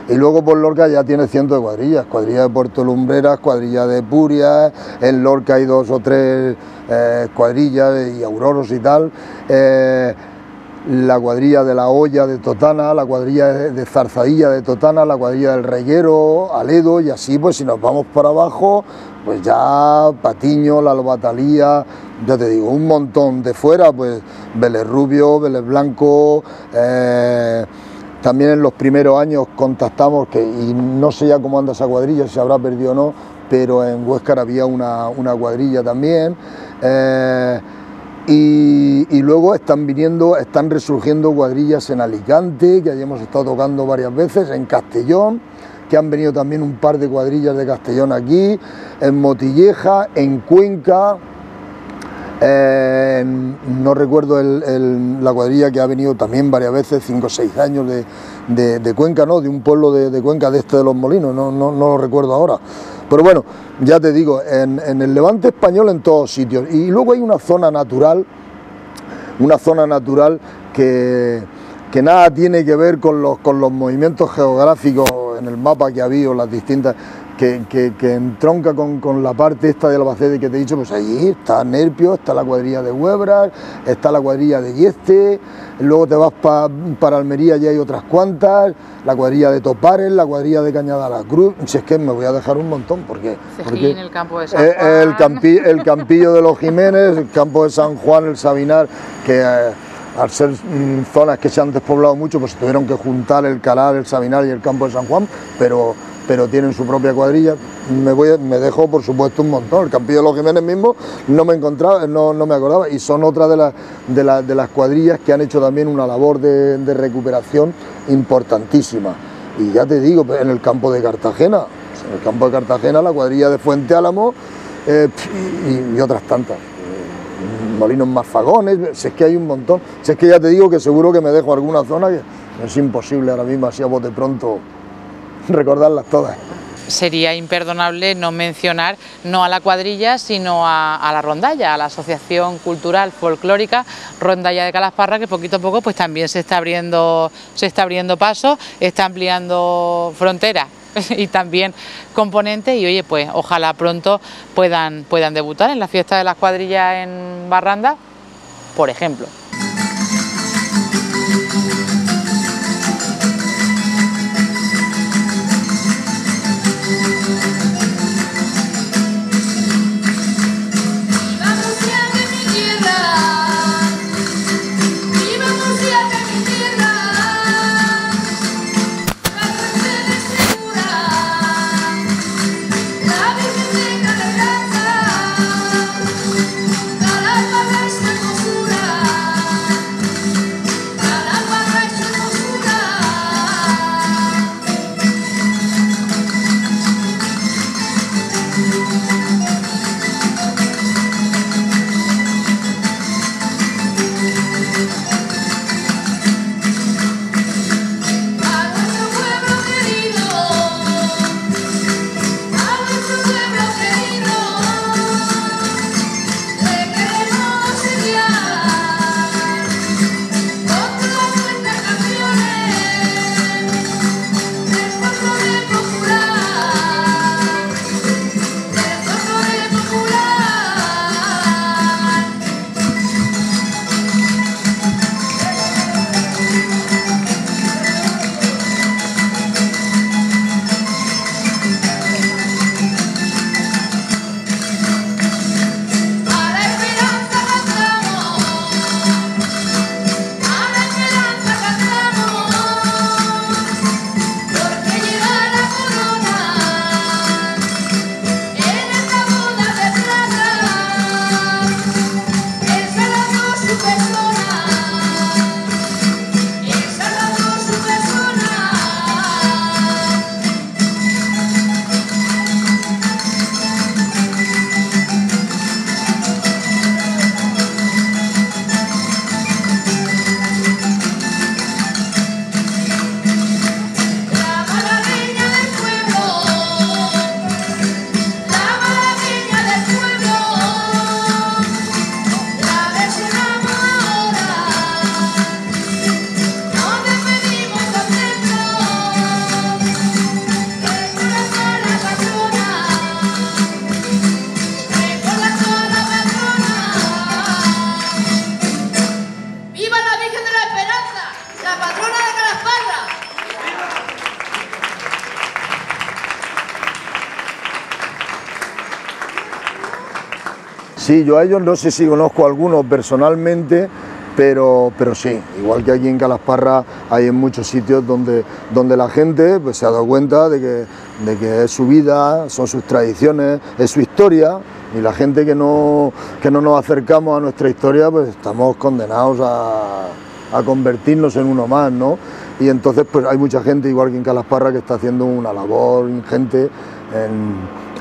Speaker 2: Y luego por Lorca ya tiene cientos de cuadrillas, cuadrilla de Puerto Lumbreras, cuadrilla de Puria, en Lorca hay 2 o 3 cuadrillas y auroros y tal. La cuadrilla de la Olla de Totana, la cuadrilla de Zarzadilla de Totana, la cuadrilla del Reguero, Aledo, y así pues si nos vamos para abajo, pues ya Patiño, la Lobatalía, ya te digo, un montón de fuera, pues Vélez Rubio, Vélez Blanco, también en los primeros años contactamos, y no sé ya cómo anda esa cuadrilla, si se habrá perdido o no, pero en Huéscar había una cuadrilla también. Y luego están resurgiendo cuadrillas en Alicante, que allí hemos estado tocando varias veces, en Castellón, que han venido también un par de cuadrillas de Castellón aquí, en Motilleja, en Cuenca, no recuerdo la cuadrilla que ha venido también varias veces, 5 o 6 años de Cuenca, ¿no? De un pueblo de Cuenca, de de los Molinos, no lo recuerdo ahora. Pero bueno, ya te digo, en el Levante español en todos sitios. Y luego hay una zona natural que nada tiene que ver con los movimientos geográficos en el mapa que ha habido, las distintas, que entronca con la parte esta del Albacete que te he dicho, pues allí está Nerpio, está la cuadrilla de Huebras, está la cuadrilla de Yeste, luego te vas para Almería y hay otras cuantas, la cuadrilla de Topares, la cuadrilla de Cañada la Cruz, si es que me voy a dejar un montón, porque
Speaker 1: el campo de San Juan.
Speaker 2: El Campillo de los Jiménez, el campo de San Juan, el Sabinar, que al ser zonas que se han despoblado mucho, pues tuvieron que juntar el Calar, el Sabinar y el campo de San Juan, pero tienen su propia cuadrilla. Me dejo, por supuesto, un montón. El Campillo de los Jiménez mismo no me encontraba, no me acordaba, y son otras de las cuadrillas que han hecho también una labor de recuperación importantísima. Y ya te digo, en el campo de Cartagena, la cuadrilla de Fuente Álamo y otras tantas. Molinos Marfagones, si es que hay un montón. Si es que ya te digo que seguro que me dejo alguna zona que es imposible ahora mismo, así a bote pronto, recordarlas todas.
Speaker 1: Sería imperdonable no mencionar no a la cuadrilla, sino a la rondalla, a la Asociación Cultural Folclórica Rondalla de Calasparra, que poquito a poco pues también se está abriendo paso, está ampliando fronteras y también componentes, y oye, pues ojalá pronto puedan debutar en la fiesta de las cuadrillas en Barranda, por ejemplo.
Speaker 2: Sí, yo a ellos no sé si conozco a algunos personalmente, pero sí, igual que aquí en Calasparra hay en muchos sitios donde la gente pues, se ha dado cuenta de que es su vida, son sus tradiciones, es su historia, y la gente que no nos acercamos a nuestra historia pues estamos condenados a convertirnos en uno más, ¿no? Y entonces pues hay mucha gente, igual que en Calasparra, que está haciendo una labor ingente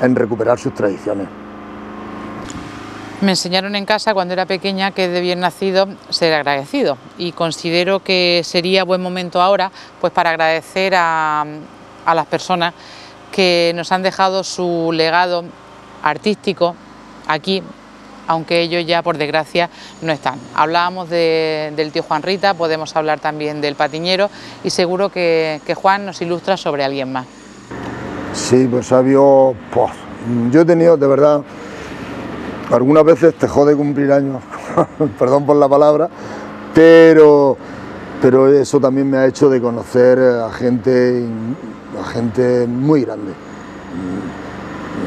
Speaker 2: en recuperar sus tradiciones.
Speaker 1: Me enseñaron en casa cuando era pequeña que de bien nacido ser agradecido, y considero que sería buen momento ahora pues para agradecer a las personas que nos han dejado su legado artístico aquí, aunque ellos ya por desgracia no están. Hablábamos del tío Juan Rita, podemos hablar también del Patiñero, y seguro que Juan nos ilustra sobre alguien más.
Speaker 2: Sí, pues Sabio, pues, yo he tenido, de verdad, algunas veces te jode cumplir años, perdón por la palabra, pero eso también me ha hecho de conocer a gente muy grande.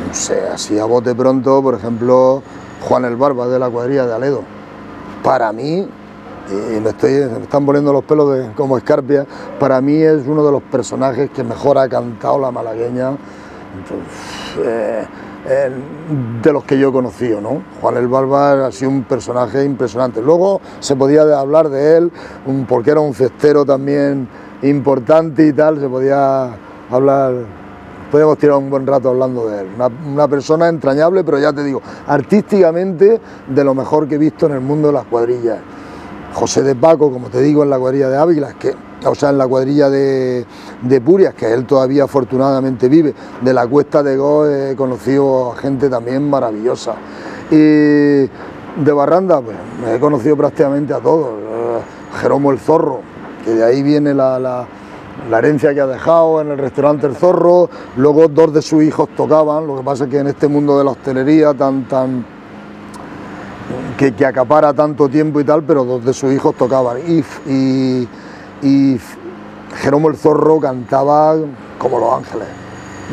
Speaker 2: No sé, así a bote pronto, por ejemplo, Juan el Barba de la cuadrilla de Aledo. Para mí, y me están poniendo los pelos como escarpia, para mí es uno de los personajes que mejor ha cantado la malagueña de los que yo he conocido, ¿no? Juan el Barba ha sido un personaje impresionante. Luego se podía hablar de él, porque era un cestero también importante y tal, se podía hablar, podíamos tirar un buen rato hablando de él. Una persona entrañable, pero ya te digo, artísticamente de lo mejor que he visto en el mundo de las cuadrillas. José de Paco, como te digo, en la cuadrilla de Ávila, en la cuadrilla de Purias, que él todavía afortunadamente vive. De la Cuesta de Go he conocido a gente también maravillosa. Y de Barranda, pues he conocido prácticamente a todos. Jeromo el Zorro, que de ahí viene la herencia que ha dejado en el restaurante El Zorro. Luego 2 de sus hijos tocaban, lo que pasa es que en este mundo de la hostelería que acapara tanto tiempo y tal, pero 2 de sus hijos tocaban. Y Jeromo el Zorro cantaba como Los Ángeles.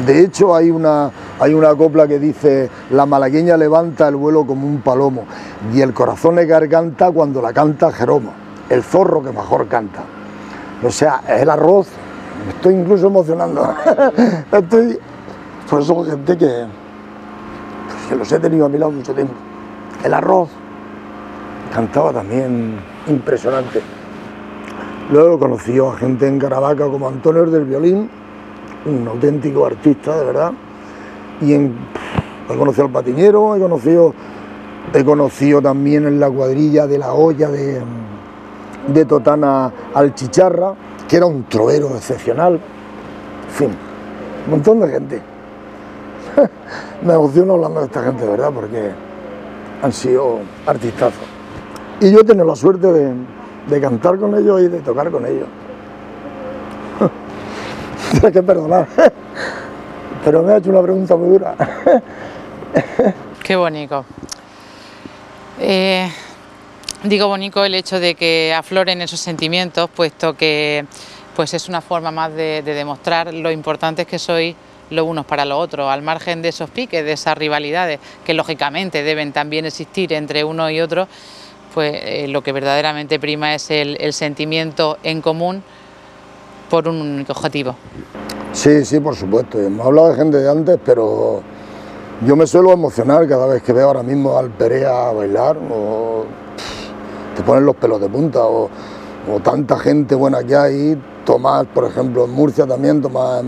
Speaker 2: De hecho hay una copla que dice: la malagueña levanta el vuelo como un palomo, y el corazón es garganta cuando la canta Jeromo, el zorro que mejor canta. O sea, el arroz, me estoy incluso emocionando. Pues son gente que los he tenido a mi lado mucho tiempo. El arroz cantaba también impresionante. Luego conocí a gente en Caravaca como Antonio del Violín, un auténtico artista de verdad. Y he conocido al Patiñero, he conocido también en la cuadrilla de la olla de Totana al Chicharra, que era un trovero excepcional. En fin, un montón de gente. Me emociono hablando de esta gente, de verdad, porque han sido artistazos. Y yo he tenido la suerte de cantar con ellos y de tocar con ellos. Tienes que perdonar, pero me ha hecho una pregunta muy dura.
Speaker 1: Qué bonito. Digo bonito el hecho de que afloren esos sentimientos, puesto que pues es una forma más de demostrar lo importantes que sois los unos para los otros, al margen de esos piques, de esas rivalidades que lógicamente deben también existir entre uno y otro. Pues lo que verdaderamente prima es el sentimiento en común por un único objetivo.
Speaker 2: Sí, sí, por supuesto. Hemos hablado de gente de antes, pero yo me suelo emocionar cada vez que veo ahora mismo al Perea bailar, o te ponen los pelos de punta, o tanta gente buena que hay. Tomás, por ejemplo, en Murcia también, Tomás,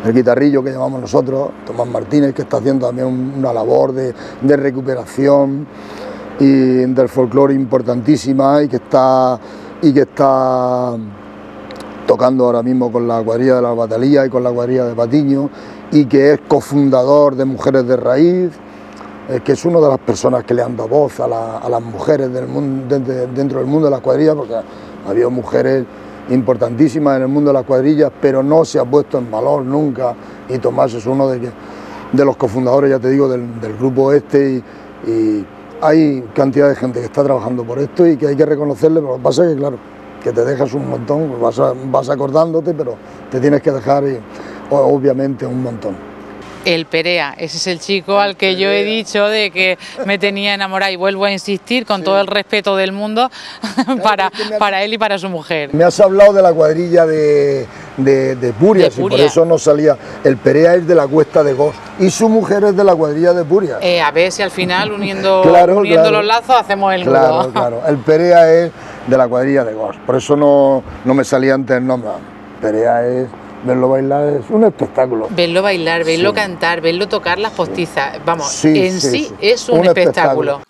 Speaker 2: el guitarrillo que llamamos nosotros, Tomás Martínez, que está haciendo también una labor de recuperación y del folclore importantísima, y que está tocando ahora mismo con la cuadrilla de la Batalía y con la cuadrilla de Patiño, y que es cofundador de Mujeres de Raíz, que es una de las personas que le han dado voz a las mujeres del mundo, dentro del mundo de las cuadrillas, porque ha habido mujeres importantísimas en el mundo de las cuadrillas, pero no se ha puesto en valor nunca, y Tomás es uno de los cofundadores, ya te digo, del grupo este, y hay cantidad de gente que está trabajando por esto y que hay que reconocerle, pero lo que pasa es que, claro, que te dejas un montón, vas acordándote, pero te tienes que dejar, obviamente, un montón.
Speaker 1: El Perea, ese es el chico al que yo he dicho de que me tenía enamorada, y vuelvo a insistir con todo el respeto del mundo para él y para su mujer.
Speaker 2: Me has hablado de la cuadrilla de Purias, y por eso no salía. El Perea es de la Cuesta de Gos y su mujer es de la cuadrilla de Purias.
Speaker 1: A ver si al final uniendo
Speaker 2: claro.
Speaker 1: los lazos hacemos el nudo.
Speaker 2: Claro, el Perea es de la cuadrilla de Gos, por eso no me salía antes el nombre. Perea es... Verlo bailar es un espectáculo.
Speaker 1: Verlo bailar, verlo cantar, verlo tocar las postizas, vamos,
Speaker 2: sí,
Speaker 1: es un espectáculo.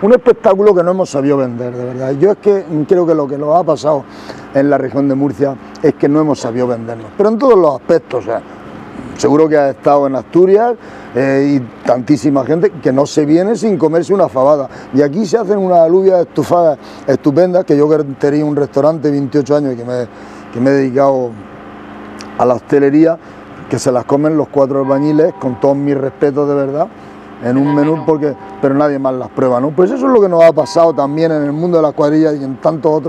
Speaker 2: Un espectáculo que no hemos sabido vender, de verdad. Yo es que creo que lo que nos ha pasado en la región de Murcia es que no hemos sabido vendernos, pero en todos los aspectos. O sea, seguro que has estado en Asturias y tantísima gente que no se viene sin comerse una fabada. Y aquí se hacen unas alubias estufadas estupendas, que yo que tenía un restaurante 28 años y que me he dedicado a la hostelería, que se las comen los 4 albañiles, con todos mis respetos de verdad, en un menú, pero nadie más las prueba, ¿no? Pues eso es lo que nos ha pasado también en el mundo de las cuadrillas y en tantos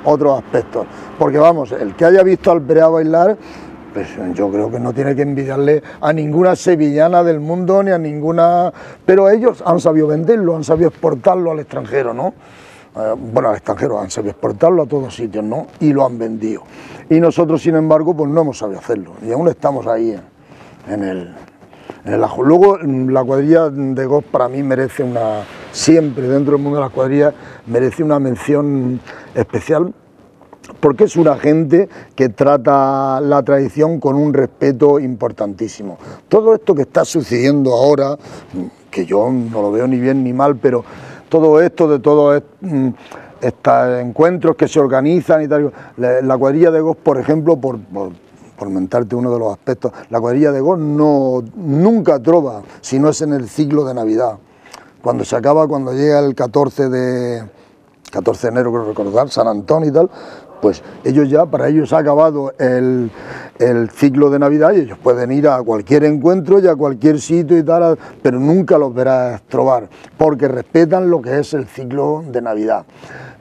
Speaker 2: otros aspectos. Porque vamos, el que haya visto al Perea bailar, pues yo creo que no tiene que envidiarle a ninguna sevillana del mundo ni a ninguna... Pero ellos han sabido venderlo, han sabido exportarlo al extranjero, ¿no? Bueno, al extranjero han sabido exportarlo a todos sitios, ¿no? Y lo han vendido. Y nosotros, sin embargo, pues no hemos sabido hacerlo. Y aún estamos ahí en el ajo. Luego, la cuadrilla de Gos para mí merece siempre dentro del mundo de las cuadrillas, merece una mención especial, porque es una gente que trata la tradición con un respeto importantísimo. Todo esto que está sucediendo ahora, que yo no lo veo ni bien ni mal, pero todo esto de todos estos encuentros que se organizan y tal, la cuadrilla de Gos, por ejemplo, por mentarte uno de los aspectos, la cuadrilla de Gos nunca trova si no es en el ciclo de Navidad. Cuando llega el 14 de enero, creo recordar, San Antonio y tal, pues para ellos ha acabado el ciclo de Navidad y ellos pueden ir a cualquier encuentro y a cualquier sitio y tal, pero nunca los verás trobar, porque respetan lo que es el ciclo de Navidad.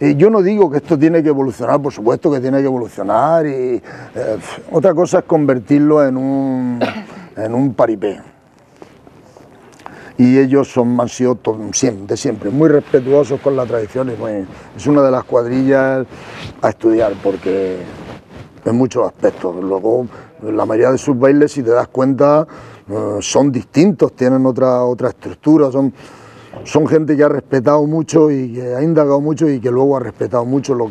Speaker 2: Y yo no digo que esto tiene que evolucionar, por supuesto que tiene que evolucionar, y otra cosa es convertirlo en un paripé. Y ellos han sido de siempre muy respetuosos con la tradición, y es una de las cuadrillas a estudiar, porque en muchos aspectos. Luego, la mayoría de sus bailes, si te das cuenta, son distintos, tienen otra estructura, son gente que ha respetado mucho y que ha indagado mucho y que luego ha respetado mucho lo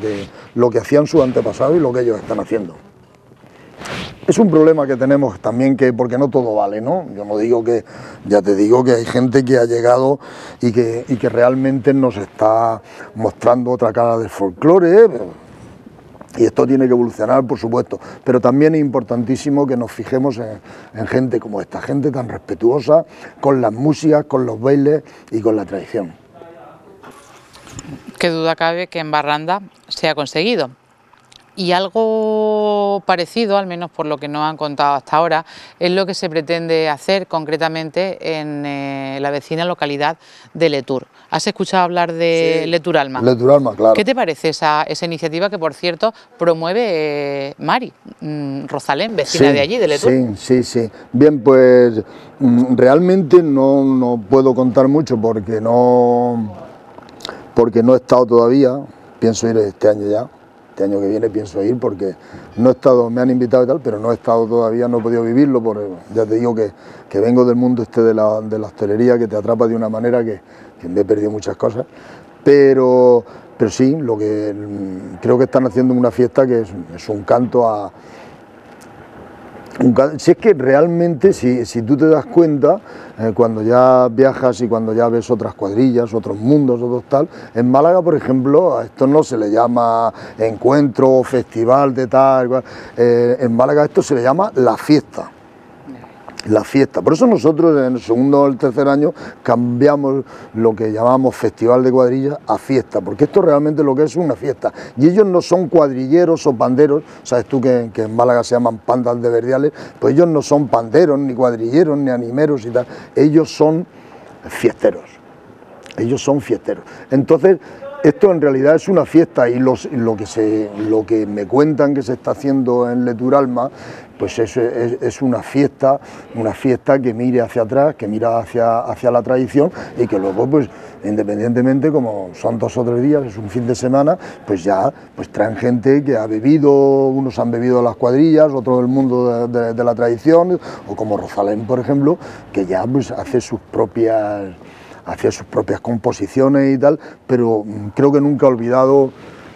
Speaker 2: que hacían sus antepasados y lo que ellos están haciendo. Es un problema que tenemos también, porque no todo vale, ¿no? Yo no digo que, ya te digo que hay gente que ha llegado y que realmente nos está mostrando otra cara del folclore, y esto tiene que evolucionar, por supuesto, pero también es importantísimo que nos fijemos en gente como esta, gente tan respetuosa con las músicas, con los bailes y con la tradición.
Speaker 1: Qué duda cabe que en Barranda se ha conseguido. Y algo parecido, al menos por lo que nos han contado hasta ahora, es lo que se pretende hacer concretamente en la vecina localidad de Letur. ¿Has escuchado hablar de
Speaker 2: Sí,
Speaker 1: Letur Alma?
Speaker 2: Letur Alma, claro.
Speaker 1: ¿Qué te parece esa iniciativa que, por cierto, promueve Mari Rosalén, vecina de allí, de Letur?
Speaker 2: Sí. Bien, pues realmente no puedo contar mucho porque no he estado todavía, pienso ir este año ya. Este año que viene pienso ir porque no he estado, me han invitado y tal, pero no he estado todavía, no he podido vivirlo, ya te digo que vengo del mundo de la hostelería, que te atrapa de una manera que me he perdido muchas cosas, pero sí, lo que creo que están haciendo una fiesta que es un canto a... Si es que realmente, si tú te das cuenta, cuando ya viajas y cuando ya ves otras cuadrillas, otros mundos, otros tal, en Málaga, por ejemplo, a esto no se le llama encuentro o festival de tal, en Málaga esto se le llama la fiesta. La fiesta, por eso nosotros en el segundo o el tercer año cambiamos lo que llamamos festival de cuadrillas a fiesta, porque esto realmente lo que es una fiesta, y ellos no son cuadrilleros o panderos, sabes tú que en Málaga se llaman pandas de verdiales, pues ellos no son panderos, ni cuadrilleros, ni animeros y tal, ellos son fiesteros, entonces esto en realidad es una fiesta y lo que me cuentan que se está haciendo en Letur Alma, pues es una fiesta que mire hacia atrás, que mira hacia la tradición y que luego, pues independientemente, como son 2 o 3 días, es un fin de semana, pues ya pues traen gente que ha bebido, unos han bebido las cuadrillas, otros del mundo de la tradición, o como Rosalén, por ejemplo, que ya pues hace sus propias composiciones y tal, pero creo que nunca ha olvidado,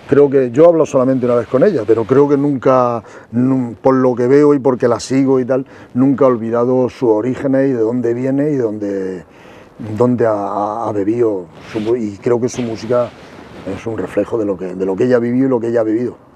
Speaker 2: creo que yo hablo solamente una vez con ella, pero creo que nunca, por lo que veo y porque la sigo y tal, nunca ha olvidado sus orígenes y de dónde viene y dónde ha bebido, y creo que su música es un reflejo de lo que ella vivió y lo que ella ha vivido.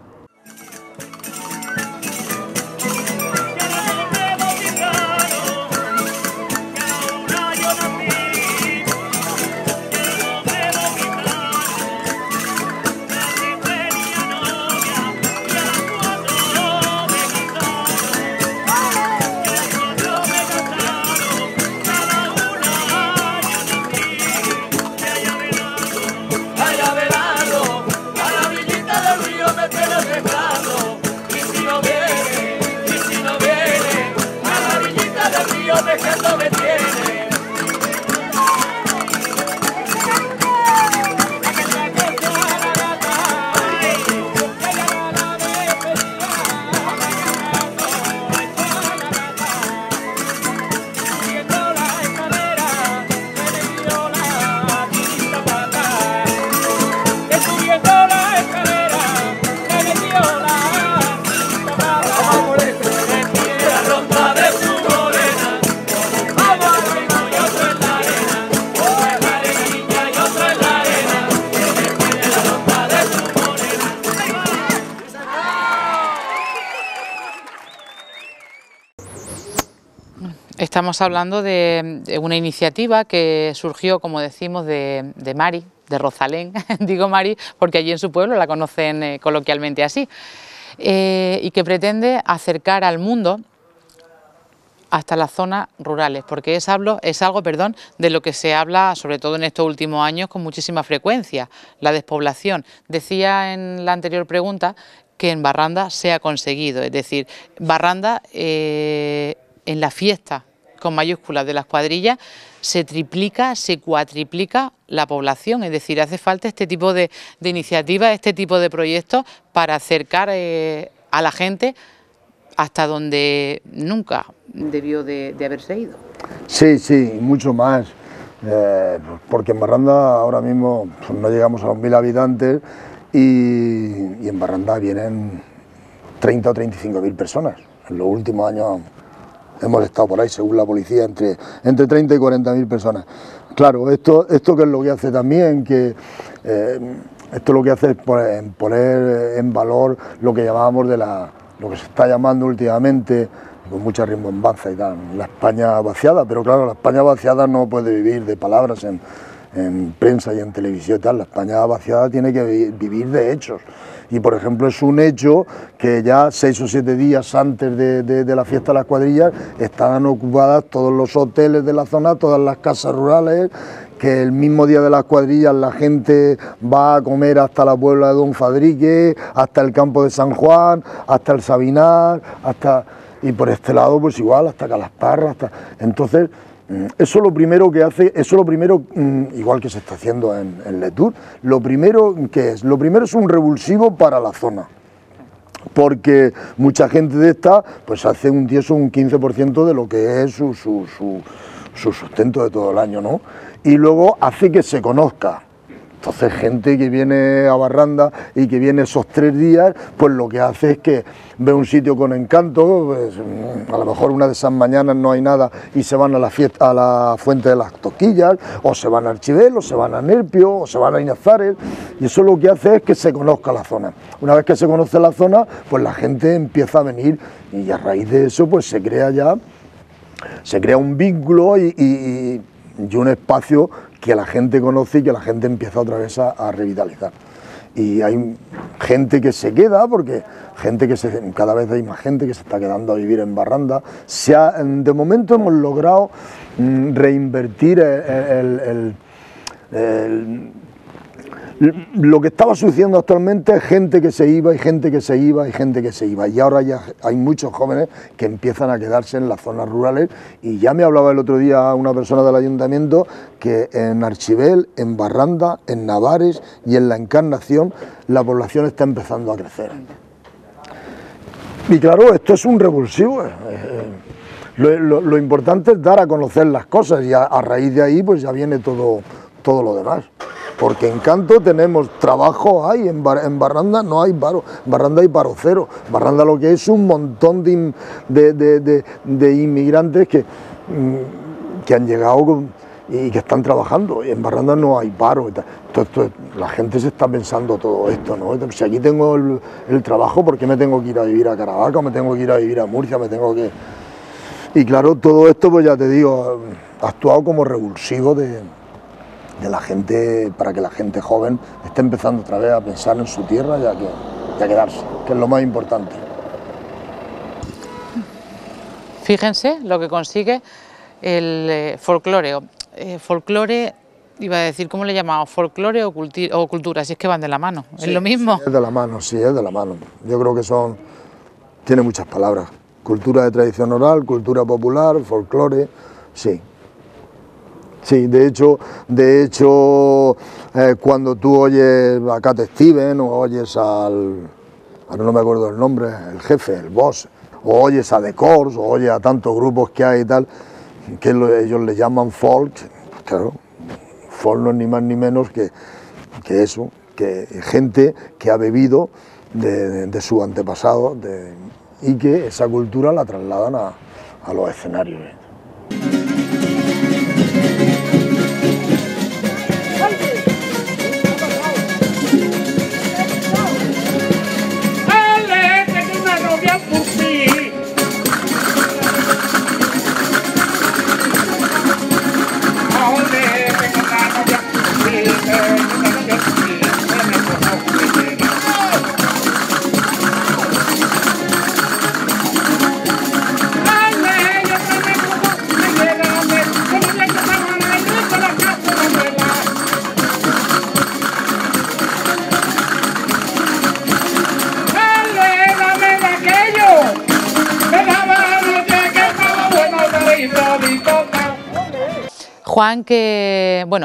Speaker 1: Estamos hablando de una iniciativa que surgió, como decimos, de Mari, de Rosalén, digo Mari porque allí en su pueblo la conocen coloquialmente así, y que pretende acercar al mundo hasta las zonas rurales, porque es algo de lo que se habla, sobre todo en estos últimos años, con muchísima frecuencia, la despoblación. Decía en la anterior pregunta que en Barranda se ha conseguido, es decir, Barranda en la fiesta con mayúsculas de las cuadrillas se triplica, se cuatriplica la población, es decir, hace falta este tipo de iniciativas, este tipo de proyectos para acercar a la gente hasta donde nunca debió de haberse ido.
Speaker 2: Sí, mucho más, porque en Barranda ahora mismo pues, no llegamos a los 1000 habitantes y en Barranda vienen 30 o 35.000 personas. En los últimos años hemos estado por ahí, según la policía, entre 30 y 40.000 personas. Claro, esto que es lo que hace también, que esto lo que hace es poner en valor lo que llamábamos lo que se está llamando últimamente, con mucha rimbombanza y tal, la España vaciada, pero claro, la España vaciada no puede vivir de palabras en prensa y en televisión y tal, la España vaciada tiene que vivir de hechos, Y por ejemplo es un hecho que ya 6 o 7 días antes de la fiesta de las cuadrillas estaban ocupadas todos los hoteles de la zona, todas las casas rurales, que el mismo día de las cuadrillas la gente va a comer hasta la Puebla de Don Fadrique, hasta el campo de San Juan, hasta el Sabinar, y por este lado pues igual, hasta Calasparra, entonces eso lo primero que hace, igual que se está haciendo en Letour, lo primero es un revulsivo para la zona, porque mucha gente de esta pues hace un 10 o un 15% de lo que es su sustento de todo el año, ¿no? Y luego hace que se conozca. Entonces gente que viene a Barranda y que viene esos 3 días, pues lo que hace es que ve un sitio con encanto, pues, a lo mejor una de esas mañanas no hay nada y se van a la Fuente de las Toquillas, o se van a Archibel, o se van a Nerpio, o se van a Iñazares, y eso lo que hace es que se conozca la zona. Una vez que se conoce la zona, pues la gente empieza a venir y a raíz de eso pues se crea un vínculo y un espacio que la gente conoce y que la gente empieza otra vez a revitalizar. Y hay gente que se queda, porque cada vez hay más gente que se está quedando a vivir en Barranda. De momento hemos logrado reinvertir lo que estaba sucediendo actualmente es gente que se iba y gente que se iba y gente que se iba, y ahora ya hay muchos jóvenes que empiezan a quedarse en las zonas rurales, y ya me hablaba el otro día una persona del ayuntamiento que en Archibel, en Barranda, en Navares y en La Encarnación la población está empezando a crecer. Y claro, esto es un revulsivo. Lo importante es dar a conocer las cosas y a raíz de ahí pues ya viene todo lo demás. Porque en Canto tenemos trabajo, en Barranda no hay paro, en Barranda hay paro cero. Barranda lo que es un montón de inmigrantes que han llegado y que están trabajando, y en Barranda no hay paro. Entonces, la gente se está pensando todo esto, ¿no? Si aquí tengo el trabajo, ¿por qué me tengo que ir a vivir a Caravaca, me tengo que ir a vivir a Murcia, Y claro, todo esto, pues ya te digo, ha actuado como revulsivo de la gente, para que la gente joven esté empezando otra vez a pensar en su tierra y a quedarse, que es lo más importante.
Speaker 1: Fíjense lo que consigue el folclore. Folclore, iba a decir, ¿cómo le llamamos? Folclore o cultura, si es que van de la mano, sí, ¿es lo mismo?
Speaker 2: Sí, es de la mano, sí, es de la mano. Yo creo que tiene muchas palabras. Cultura de tradición oral, cultura popular, folclore, sí. Sí, de hecho, cuando tú oyes a Cat Stevens o oyes ahora no me acuerdo el nombre, el jefe, el boss, o oyes a The Corrs, o oyes a tantos grupos que hay y tal, que ellos le llaman folk, pues claro, folk no es ni más ni menos que eso, que gente que ha bebido de su antepasado y que esa cultura la trasladan a los escenarios.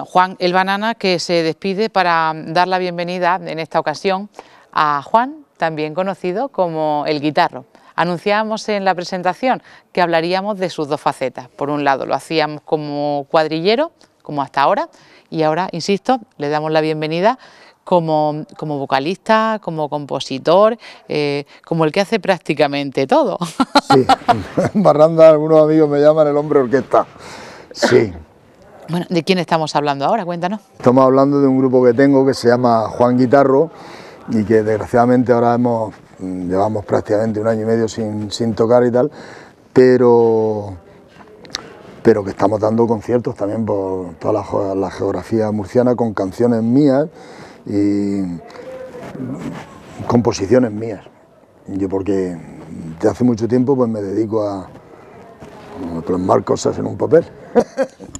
Speaker 1: Juan, el Banana, que se despide para dar la bienvenida en esta ocasión a Juan, también conocido como el Guitarro. Anunciábamos en la presentación que hablaríamos de sus dos facetas. Por un lado lo hacíamos como cuadrillero, como hasta ahora, y ahora, insisto, le damos la bienvenida como vocalista, como compositor, como el que hace prácticamente todo.
Speaker 2: Sí, en Barranda algunos amigos me llaman el hombre orquesta, sí.
Speaker 1: Bueno, ¿de quién estamos hablando ahora? Cuéntanos.
Speaker 2: Estamos hablando de un grupo que tengo que se llama Juan Guitarro y que desgraciadamente ahora llevamos prácticamente 1 año y medio sin tocar y tal, pero que estamos dando conciertos también por toda la geografía murciana con canciones mías y composiciones mías. Yo porque de hace mucho tiempo pues me dedico a plasmar cosas en un papel.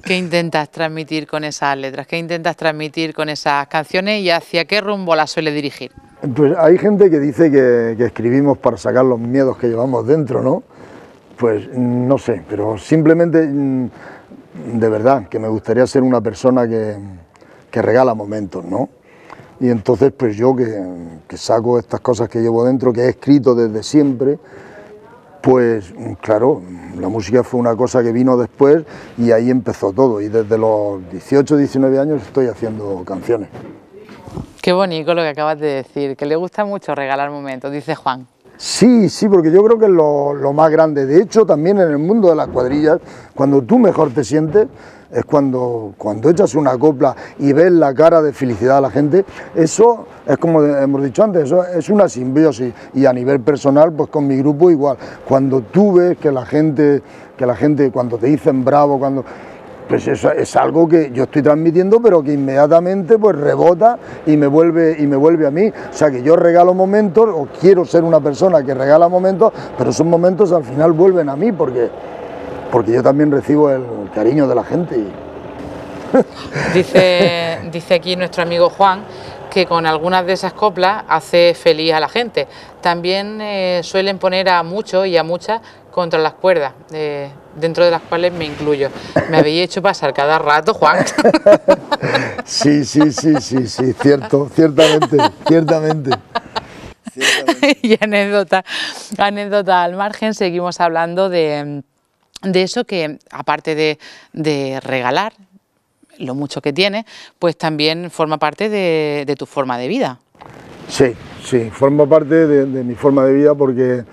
Speaker 1: ¿Qué intentas transmitir con esas letras? ¿Qué intentas transmitir con esas canciones y hacia qué rumbo las suele dirigir?
Speaker 2: Pues hay gente que dice que escribimos para sacar los miedos que llevamos dentro, ¿no? Pues no sé, pero simplemente de verdad que me gustaría ser una persona que regala momentos, ¿no? Y entonces pues yo que saco estas cosas que llevo dentro, que he escrito desde siempre, pues claro, la música fue una cosa que vino después y ahí empezó todo. Y desde los 18, 19 años estoy haciendo canciones.
Speaker 1: Qué bonito lo que acabas de decir, que le gusta mucho regalar momentos, dice Juan.
Speaker 2: Sí, sí, porque yo creo que es lo más grande. De hecho, también en el mundo de las cuadrillas, cuando tú mejor te sientes, es cuando echas una copla y ves la cara de felicidad a la gente. Eso es como hemos dicho antes, eso es una simbiosis. Y a nivel personal, pues con mi grupo igual. Cuando tú ves que la gente cuando te dicen bravo, pues eso es algo que yo estoy transmitiendo, pero que inmediatamente pues rebota y me vuelve a mí. O sea que yo regalo momentos, o quiero ser una persona que regala momentos, pero esos momentos al final vuelven a mí porque yo también recibo el cariño de la gente.
Speaker 1: Dice aquí nuestro amigo Juan que con algunas de esas coplas hace feliz a la gente. También suelen poner a muchos y a muchas contra las cuerdas, dentro de las cuales me incluyo. Me habéis hecho pasar cada rato, Juan.
Speaker 2: Sí, cierto, ciertamente.
Speaker 1: Y anécdota al margen, seguimos hablando de eso que, aparte de regalar lo mucho que tiene, pues también forma parte de tu forma de vida.
Speaker 2: Sí, forma parte de mi forma de vida porque,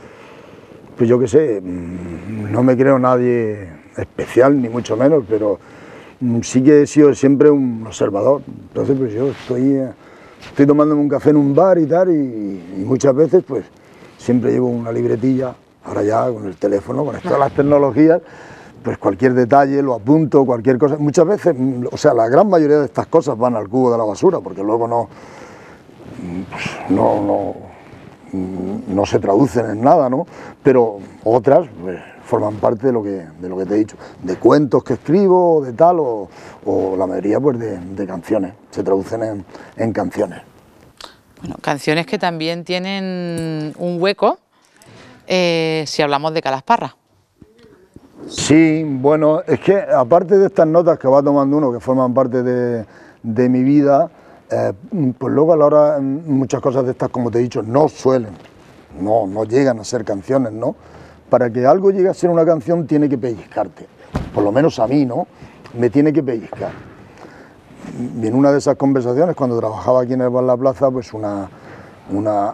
Speaker 2: pues yo qué sé, no me creo nadie especial, ni mucho menos, pero sí que he sido siempre un observador. Entonces, pues yo estoy tomándome un café en un bar y tal, y muchas veces, pues siempre llevo una libretilla, ahora ya con el teléfono, con todas las tecnologías, pues cualquier detalle lo apunto, cualquier cosa. Muchas veces, o sea, la gran mayoría de estas cosas van al cubo de la basura, porque luego no se traducen en nada, ¿no? Pero otras pues, forman parte de lo que te he dicho, de cuentos que escribo, de tal, o la mayoría pues de canciones, se traducen en canciones.
Speaker 1: Bueno, canciones que también tienen un hueco si hablamos de Calasparra.
Speaker 2: Sí, bueno, es que aparte de estas notas que va tomando uno, que forman parte de mi vida, pues luego a la hora muchas cosas de estas, como te he dicho, no llegan a ser canciones, ¿no? Para que algo llegue a ser una canción tiene que pellizcarte, por lo menos a mí, ¿no? Me tiene que pellizcar. Y en una de esas conversaciones, cuando trabajaba aquí en el Bar La Plaza, pues una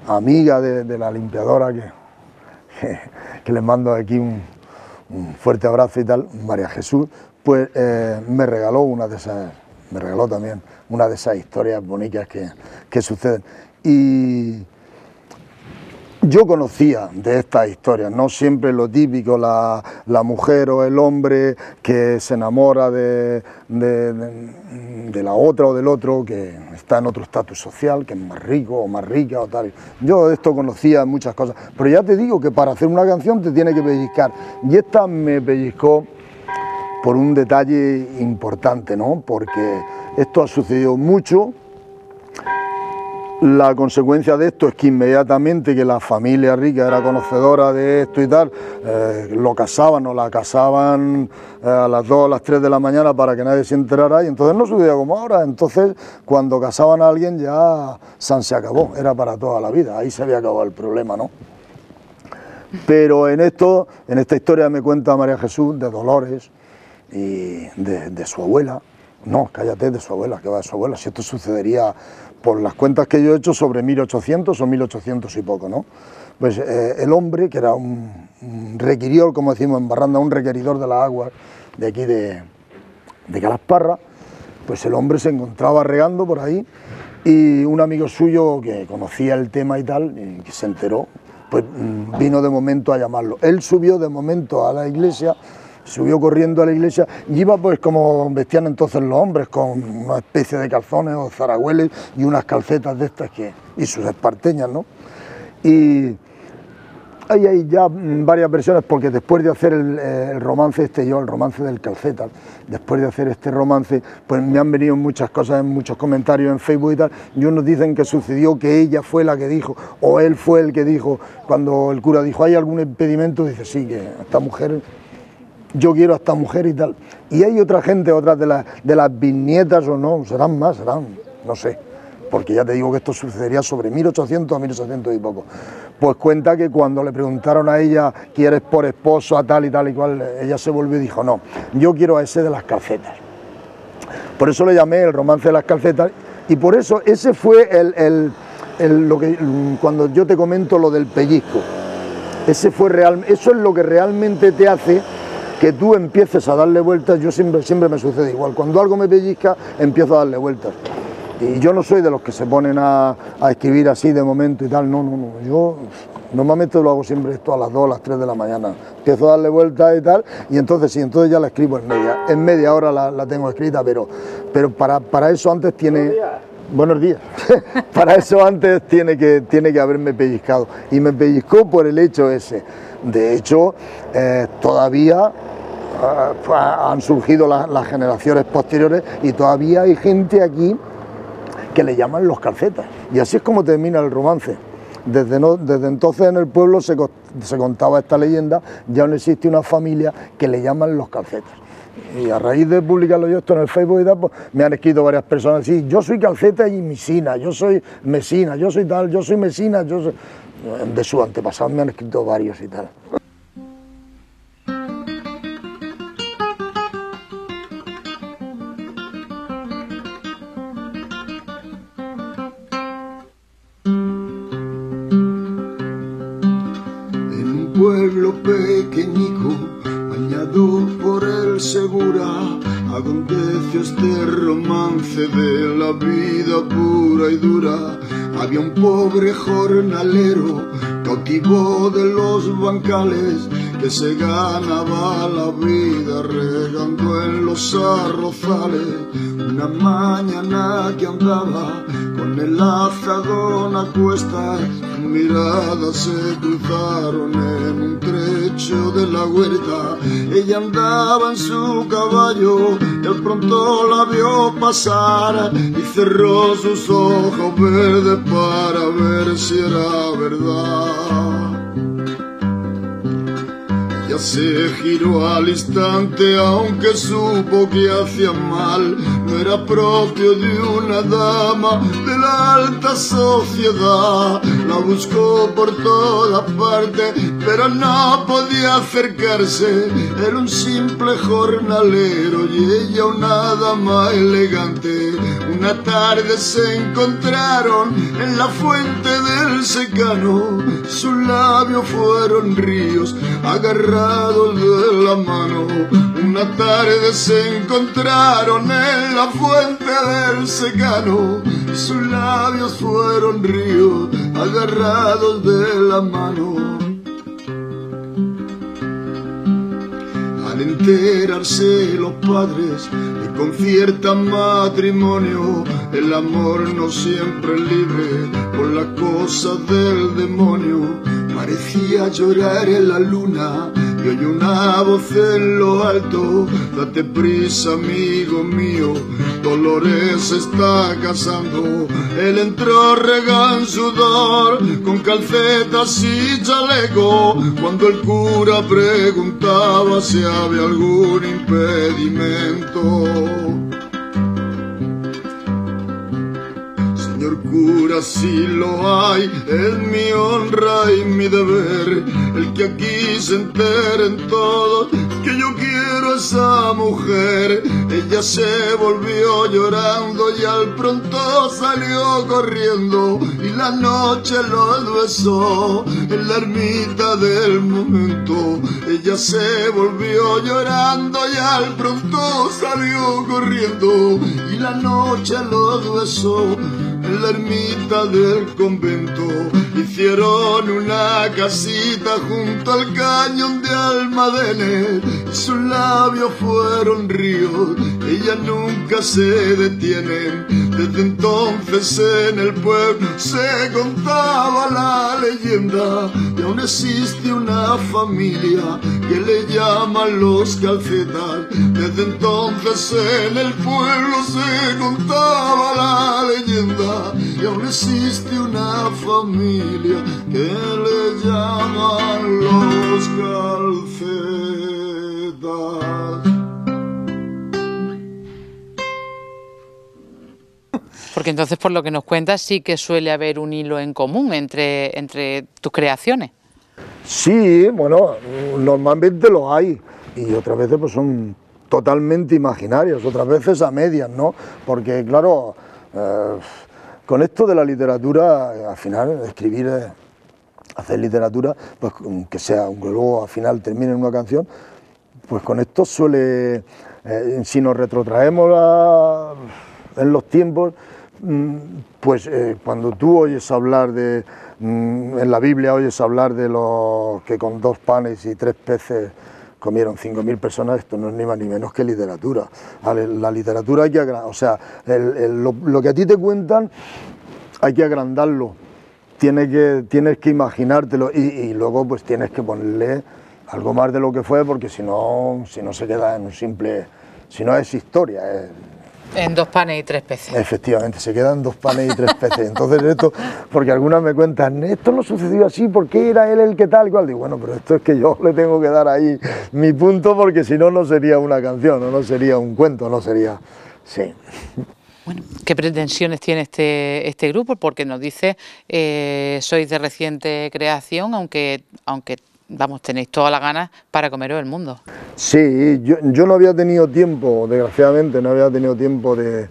Speaker 2: amiga de la limpiadora, que les mando aquí un fuerte abrazo y tal, María Jesús, pues me regaló también una de esas historias bonitas que suceden. Y yo conocía de estas historias, no siempre lo típico, la mujer o el hombre que se enamora de la otra o del otro, que está en otro estatus social, que es más rico o más rica o tal. Yo de esto conocía muchas cosas, pero ya te digo que para hacer una canción te tiene que pellizcar, y esta me pellizcó por un detalle importante, ¿no? Porque esto ha sucedido mucho. La consecuencia de esto es que inmediatamente que la familia rica era conocedora de esto y tal, lo casaban o la casaban a las 2 o las 3 de la mañana para que nadie se enterara, y entonces no sucedía como ahora. Entonces cuando casaban a alguien ya se acabó, era para toda la vida, ahí se había acabado el problema, ¿no? Pero en esta historia me cuenta María Jesús de Dolores y de su abuela. No, cállate, de su abuela, que va de su abuela, si esto sucedería por las cuentas que yo he hecho sobre 1800 o 1800 y poco, ¿no? Pues el hombre, que era un requirior, como decimos en Barranda, un requeridor de las aguas de aquí de Calasparra, pues el hombre se encontraba regando por ahí y un amigo suyo que conocía el tema y tal, y que se enteró, pues vino de momento a llamarlo. Él subió de momento a la iglesia subió corriendo a la iglesia y iba pues como vestían entonces los hombres, con una especie de calzones o zaragüeles y unas calcetas de estas y sus esparteñas, ¿no? Y hay ya varias versiones, porque después de hacer el romance el romance del Calcetas, después de hacer este romance, pues me han venido muchas cosas, muchos comentarios en Facebook y tal, y unos dicen que sucedió que ella fue la que dijo, o él fue el que dijo, cuando el cura dijo, ¿hay algún impedimento? Dice, sí, que esta mujer, yo quiero a esta mujer y tal. Y hay otra gente, otras de las bisnietas o no, serán más, no sé, porque ya te digo que esto sucedería sobre 1800 a 1800 y poco. Pues cuenta que cuando le preguntaron a ella, ¿quieres por esposo a tal y tal y cual? Ella se volvió y dijo, no, yo quiero a ese de las calcetas. Por eso le llamé el romance de las calcetas, y por eso ese fue lo que, cuando yo te comento lo del pellizco, eso es lo que realmente te hace que tú empieces a darle vueltas. Yo siempre me sucede igual, cuando algo me pellizca empiezo a darle vueltas. Y yo no soy de los que se ponen a escribir así de momento y tal, no, yo normalmente lo hago siempre esto a las 2, a las 3 de la mañana, empiezo a darle vueltas y tal, y entonces ya la escribo en media hora la tengo escrita, pero para eso antes tiene... Buenos días. Para eso antes tiene que haberme pellizcado, y me pellizcó por el hecho ese. De hecho, todavía han surgido las generaciones posteriores y todavía hay gente aquí que le llaman los Calcetas, y así es como termina el romance. Desde entonces en el pueblo se contaba esta leyenda, ya no existe una familia que le llaman los Calcetas. Y a raíz de publicarlo yo esto en el Facebook y tal, pues me han escrito varias personas, sí, yo soy Calceta y Misina, yo soy Mesina, yo soy tal, yo soy Mesina, yo soy... De sus antepasados me han escrito varios y tal.
Speaker 3: Pueblo pequeñico, bañado por el Segura, aconteció este romance de la vida pura y dura. Había un pobre jornalero, cautivo de los bancales, que se ganaba la vida regando en los arrozales. Una mañana que andaba con el azadón a cuestas, miradas se cruzaron en un trecho de la huerta. Ella andaba en su caballo y al pronto la vio pasar y cerró sus ojos verdes para ver si era verdad. Ya se giró al instante, aunque supo que hacía mal. No era propio de una dama de la alta sociedad. La buscó por todas partes, pero no podía acercarse. Era un simple jornalero y ella una dama elegante. Una tarde se encontraron en la fuente del secano. Sus labios fueron ríos agarrados de la mano. Una tarde se encontraron en la fuente del secano. Sus labios fueron ríos agarrados de la mano. Al enterarse los padres que conciertan matrimonio, el amor no siempre es libre por las cosas del demonio. Parecía llorar en la luna y oyó una voz en lo alto: date prisa, amigo mío, Dolores se está casando. Él entró regado en sudor, con calcetas y chaleco, cuando el cura preguntaba si había algún impedimento. Señor cura, si lo hay, es mi honra y mi deber el que aquí se enteren todos que yo quiero a esa mujer. Ella se volvió llorando y al pronto salió corriendo, y la noche los besó en la ermita del momento. Ella se volvió llorando y al pronto salió corriendo, y la noche los besó en la ermita del convento. Hicieron una casita junto al cañón de Almadenes, y sus labios fueron ríos, ellas nunca se detienen. Desde entonces en el pueblo se contaba la leyenda, y aún existe una familia que le llaman los Calcetas. Desde entonces en el pueblo se contaba la leyenda, y aún existe una familia que le llaman los Calcetas.
Speaker 1: Porque entonces, por lo que nos cuentas, sí que suele haber un hilo en común entre tus creaciones.
Speaker 2: Sí, bueno, normalmente lo hay, y otras veces pues son totalmente imaginarias, otras veces a medias, ¿no? Porque claro, con esto de la literatura, al final escribir, hacer literatura, pues que sea, aunque luego al final termine en una canción, pues con esto suele, si nos retrotraemos en los tiempos, pues cuando tú oyes hablar de, en la Biblia oyes hablar de los que con 2 panes y 3 peces comieron 5.000 personas, esto no es ni más ni menos que literatura. La literatura hay que agrandar, o sea, lo que a ti te cuentan hay que agrandarlo, tienes que imaginártelo y luego pues tienes que ponerle algo más de lo que fue, porque si no se queda en un simple, si no es historia.
Speaker 1: En 2 panes y 3 peces.
Speaker 2: Efectivamente, se quedan 2 panes y 3 peces. Entonces esto, porque algunas me cuentan, esto no sucedió así, ¿por qué era él el que tal cual? Digo, bueno, pero esto es que yo le tengo que dar ahí mi punto, porque si no, no sería una canción, o no sería un cuento, no sería... Sí.
Speaker 1: Bueno, ¿qué pretensiones tiene este grupo? Porque nos dice, sois de reciente creación, aunque vamos, tenéis todas las ganas para comeros el mundo.
Speaker 2: Sí, yo no había tenido tiempo, desgraciadamente, no había tenido tiempo de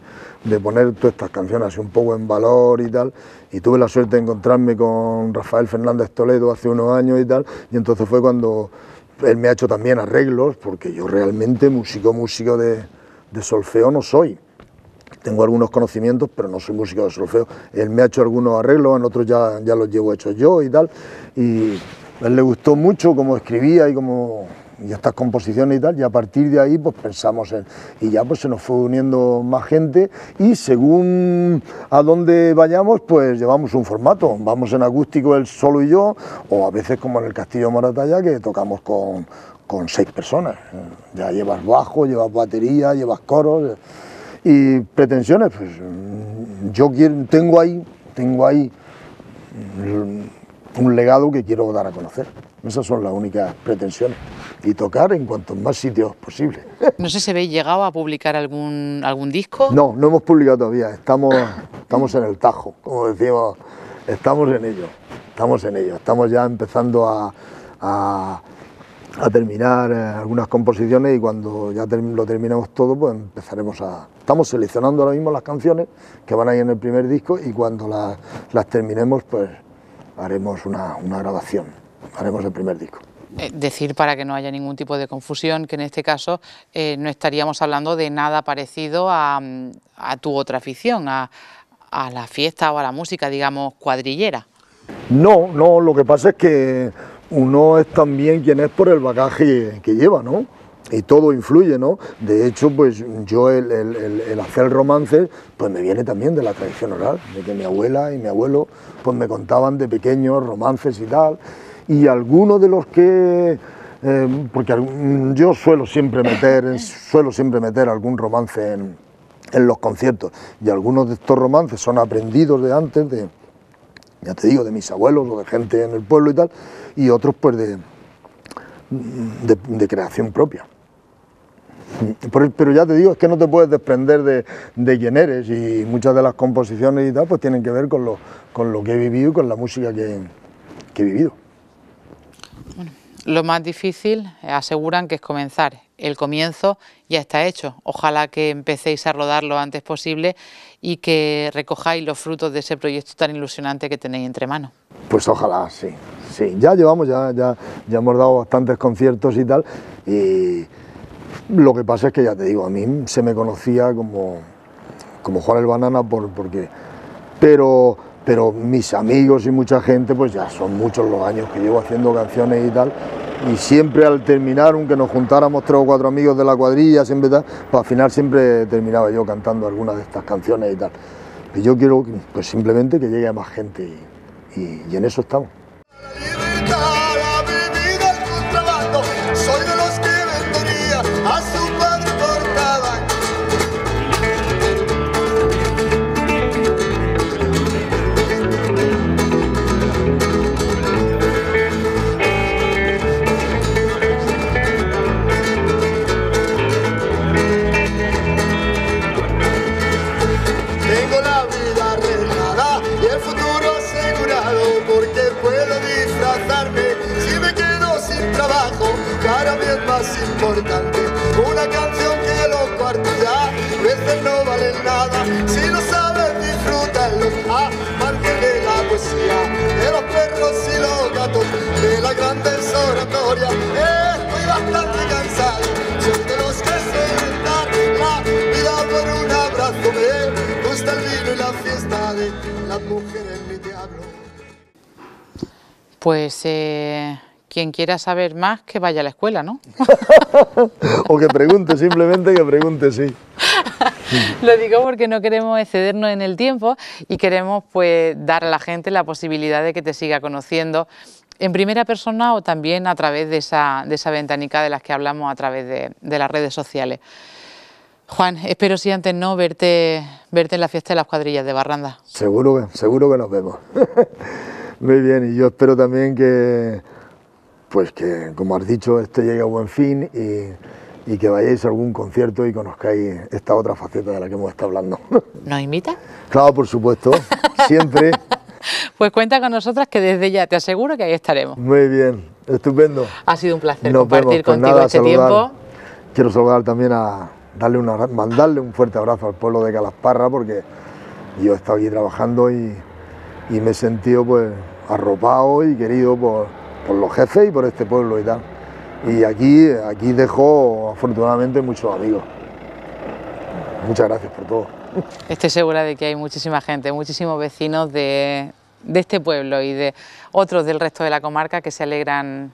Speaker 2: poner todas estas canciones así un poco en valor y tal, y tuve la suerte de encontrarme con Rafael Fernández Toledo hace unos años y tal, y entonces fue cuando él me ha hecho también arreglos, porque yo realmente músico de solfeo no soy. Tengo algunos conocimientos, pero no soy músico de solfeo. Él me ha hecho algunos arreglos, en otros ya los llevo hechos yo y tal, y a él le gustó mucho cómo escribía y estas composiciones y tal, y a partir de ahí pues pensamos y ya pues se nos fue uniendo más gente, y según a dónde vayamos pues llevamos un formato, vamos en acústico él solo y yo, o a veces como en el Castillo Moratalla que tocamos con 6 personas, ya llevas bajo, llevas batería, llevas coros, y pretensiones, pues yo tengo ahí un legado que quiero dar a conocer. Esas son las únicas pretensiones. Y tocar en cuantos más sitios posible.
Speaker 1: No sé si habéis llegado a publicar algún disco.
Speaker 2: No hemos publicado todavía. Estamos en el tajo, como decimos. Estamos en ello. Estamos ya empezando a terminar algunas composiciones, y cuando ya lo terminemos todo, pues empezaremos Estamos seleccionando ahora mismo las canciones que van a ir en el primer disco, y cuando las terminemos, pues haremos una grabación, haremos el primer disco.
Speaker 1: Decir, para que no haya ningún tipo de confusión, que en este caso no estaríamos hablando de nada parecido a tu otra afición, a la fiesta o a la música, digamos, cuadrillera.
Speaker 2: No, lo que pasa es que uno es también quien es por el bagaje que lleva, ¿no? Y todo influye, ¿no? De hecho, pues yo el hacer romances, pues me viene también de la tradición oral, de que mi abuela y mi abuelo pues me contaban de pequeños romances y tal, y algunos de los que... porque yo suelo siempre meter algún romance en los conciertos, y algunos de estos romances son aprendidos de antes, ya te digo, de mis abuelos o de gente en el pueblo y tal, y otros pues de creación propia. Pero ya te digo, es que no te puedes desprender de quién eres, y muchas de las composiciones y tal pues tienen que ver con lo que he vivido y con la música que he vivido.
Speaker 1: Bueno, lo más difícil, aseguran, que es comenzar. El comienzo ya está hecho. Ojalá que empecéis a rodar lo antes posible y que recojáis los frutos de ese proyecto tan ilusionante que tenéis entre manos.
Speaker 2: Pues ojalá, sí. Ya llevamos, ya hemos dado bastantes conciertos y tal, y lo que pasa es que, ya te digo, a mí se me conocía como Juan el Banana porque pero mis amigos y mucha gente, pues ya son muchos los años que llevo haciendo canciones y tal, y siempre al terminar, aunque nos juntáramos 3 o 4 amigos de la cuadrilla, siempre tal, pues al final siempre terminaba yo cantando algunas de estas canciones y tal. Y yo quiero, pues simplemente que llegue a más gente y en eso estamos.
Speaker 3: Soy de los que vendería a su padre por tabaco. Tengo la vida arreglada y el futuro asegurado, porque puedo disfrazarme si me quedo sin trabajo. Para mí es más importante una canción que los cuartos ya veces no valen nada. Si no sabes disfrutarlo, mantiene la poesía de los perros y los gatos, de las grandes oratorias. Estoy bastante cansado, soy de los que se dar la vida por un abrazo. Me gusta el vino y la fiesta de las mujeres, mi diablo.
Speaker 1: Pues quien quiera saber más, que vaya a la escuela, ¿no?
Speaker 2: O que pregunte, simplemente que pregunte, sí.
Speaker 1: Lo digo porque no queremos excedernos en el tiempo y queremos pues dar a la gente la posibilidad de que te siga conociendo en primera persona o también a través de esa ventanica de las que hablamos a través de las redes sociales. Juan, espero si antes no verte en la fiesta de las cuadrillas de Barranda.
Speaker 2: Seguro que nos vemos. Muy bien, y yo espero también que, pues que, como has dicho, esto llegue a buen fin y que vayáis a algún concierto y conozcáis esta otra faceta de la que hemos estado hablando.
Speaker 1: ¿Nos invitas?
Speaker 2: Claro, por supuesto, siempre.
Speaker 1: Pues cuenta con nosotras que desde ya te aseguro que ahí estaremos.
Speaker 2: Muy bien, estupendo.
Speaker 1: Ha sido un placer
Speaker 2: Nos
Speaker 1: compartir
Speaker 2: vemos. Pues
Speaker 1: contigo
Speaker 2: nada,
Speaker 1: este
Speaker 2: saludar.
Speaker 1: tiempo.
Speaker 2: Quiero saludar también mandarle un fuerte abrazo al pueblo de Calasparra, porque yo he estado aquí trabajando y me he sentido pues arropado y querido por los jefes y por este pueblo y tal. Y aquí dejo afortunadamente muchos amigos. Muchas gracias por todo.
Speaker 1: Estoy segura de que hay muchísima gente, muchísimos vecinos de este pueblo y de otros del resto de la comarca que se alegran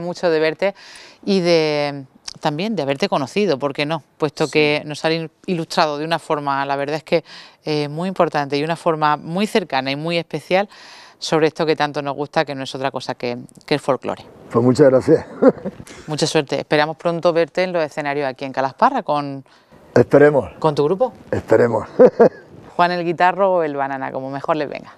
Speaker 1: mucho de verte y también de haberte conocido, ¿por qué no? Puesto que nos han ilustrado de una forma, la verdad es que muy importante y una forma muy cercana y muy especial sobre esto que tanto nos gusta, que no es otra cosa que el folclore.
Speaker 2: Pues muchas gracias.
Speaker 1: Mucha suerte. Esperamos pronto verte en los escenarios aquí en Calasparra con
Speaker 2: Esperemos.
Speaker 1: tu grupo.
Speaker 2: Esperemos.
Speaker 1: Juan el Guitarro o el Banana, como mejor les venga.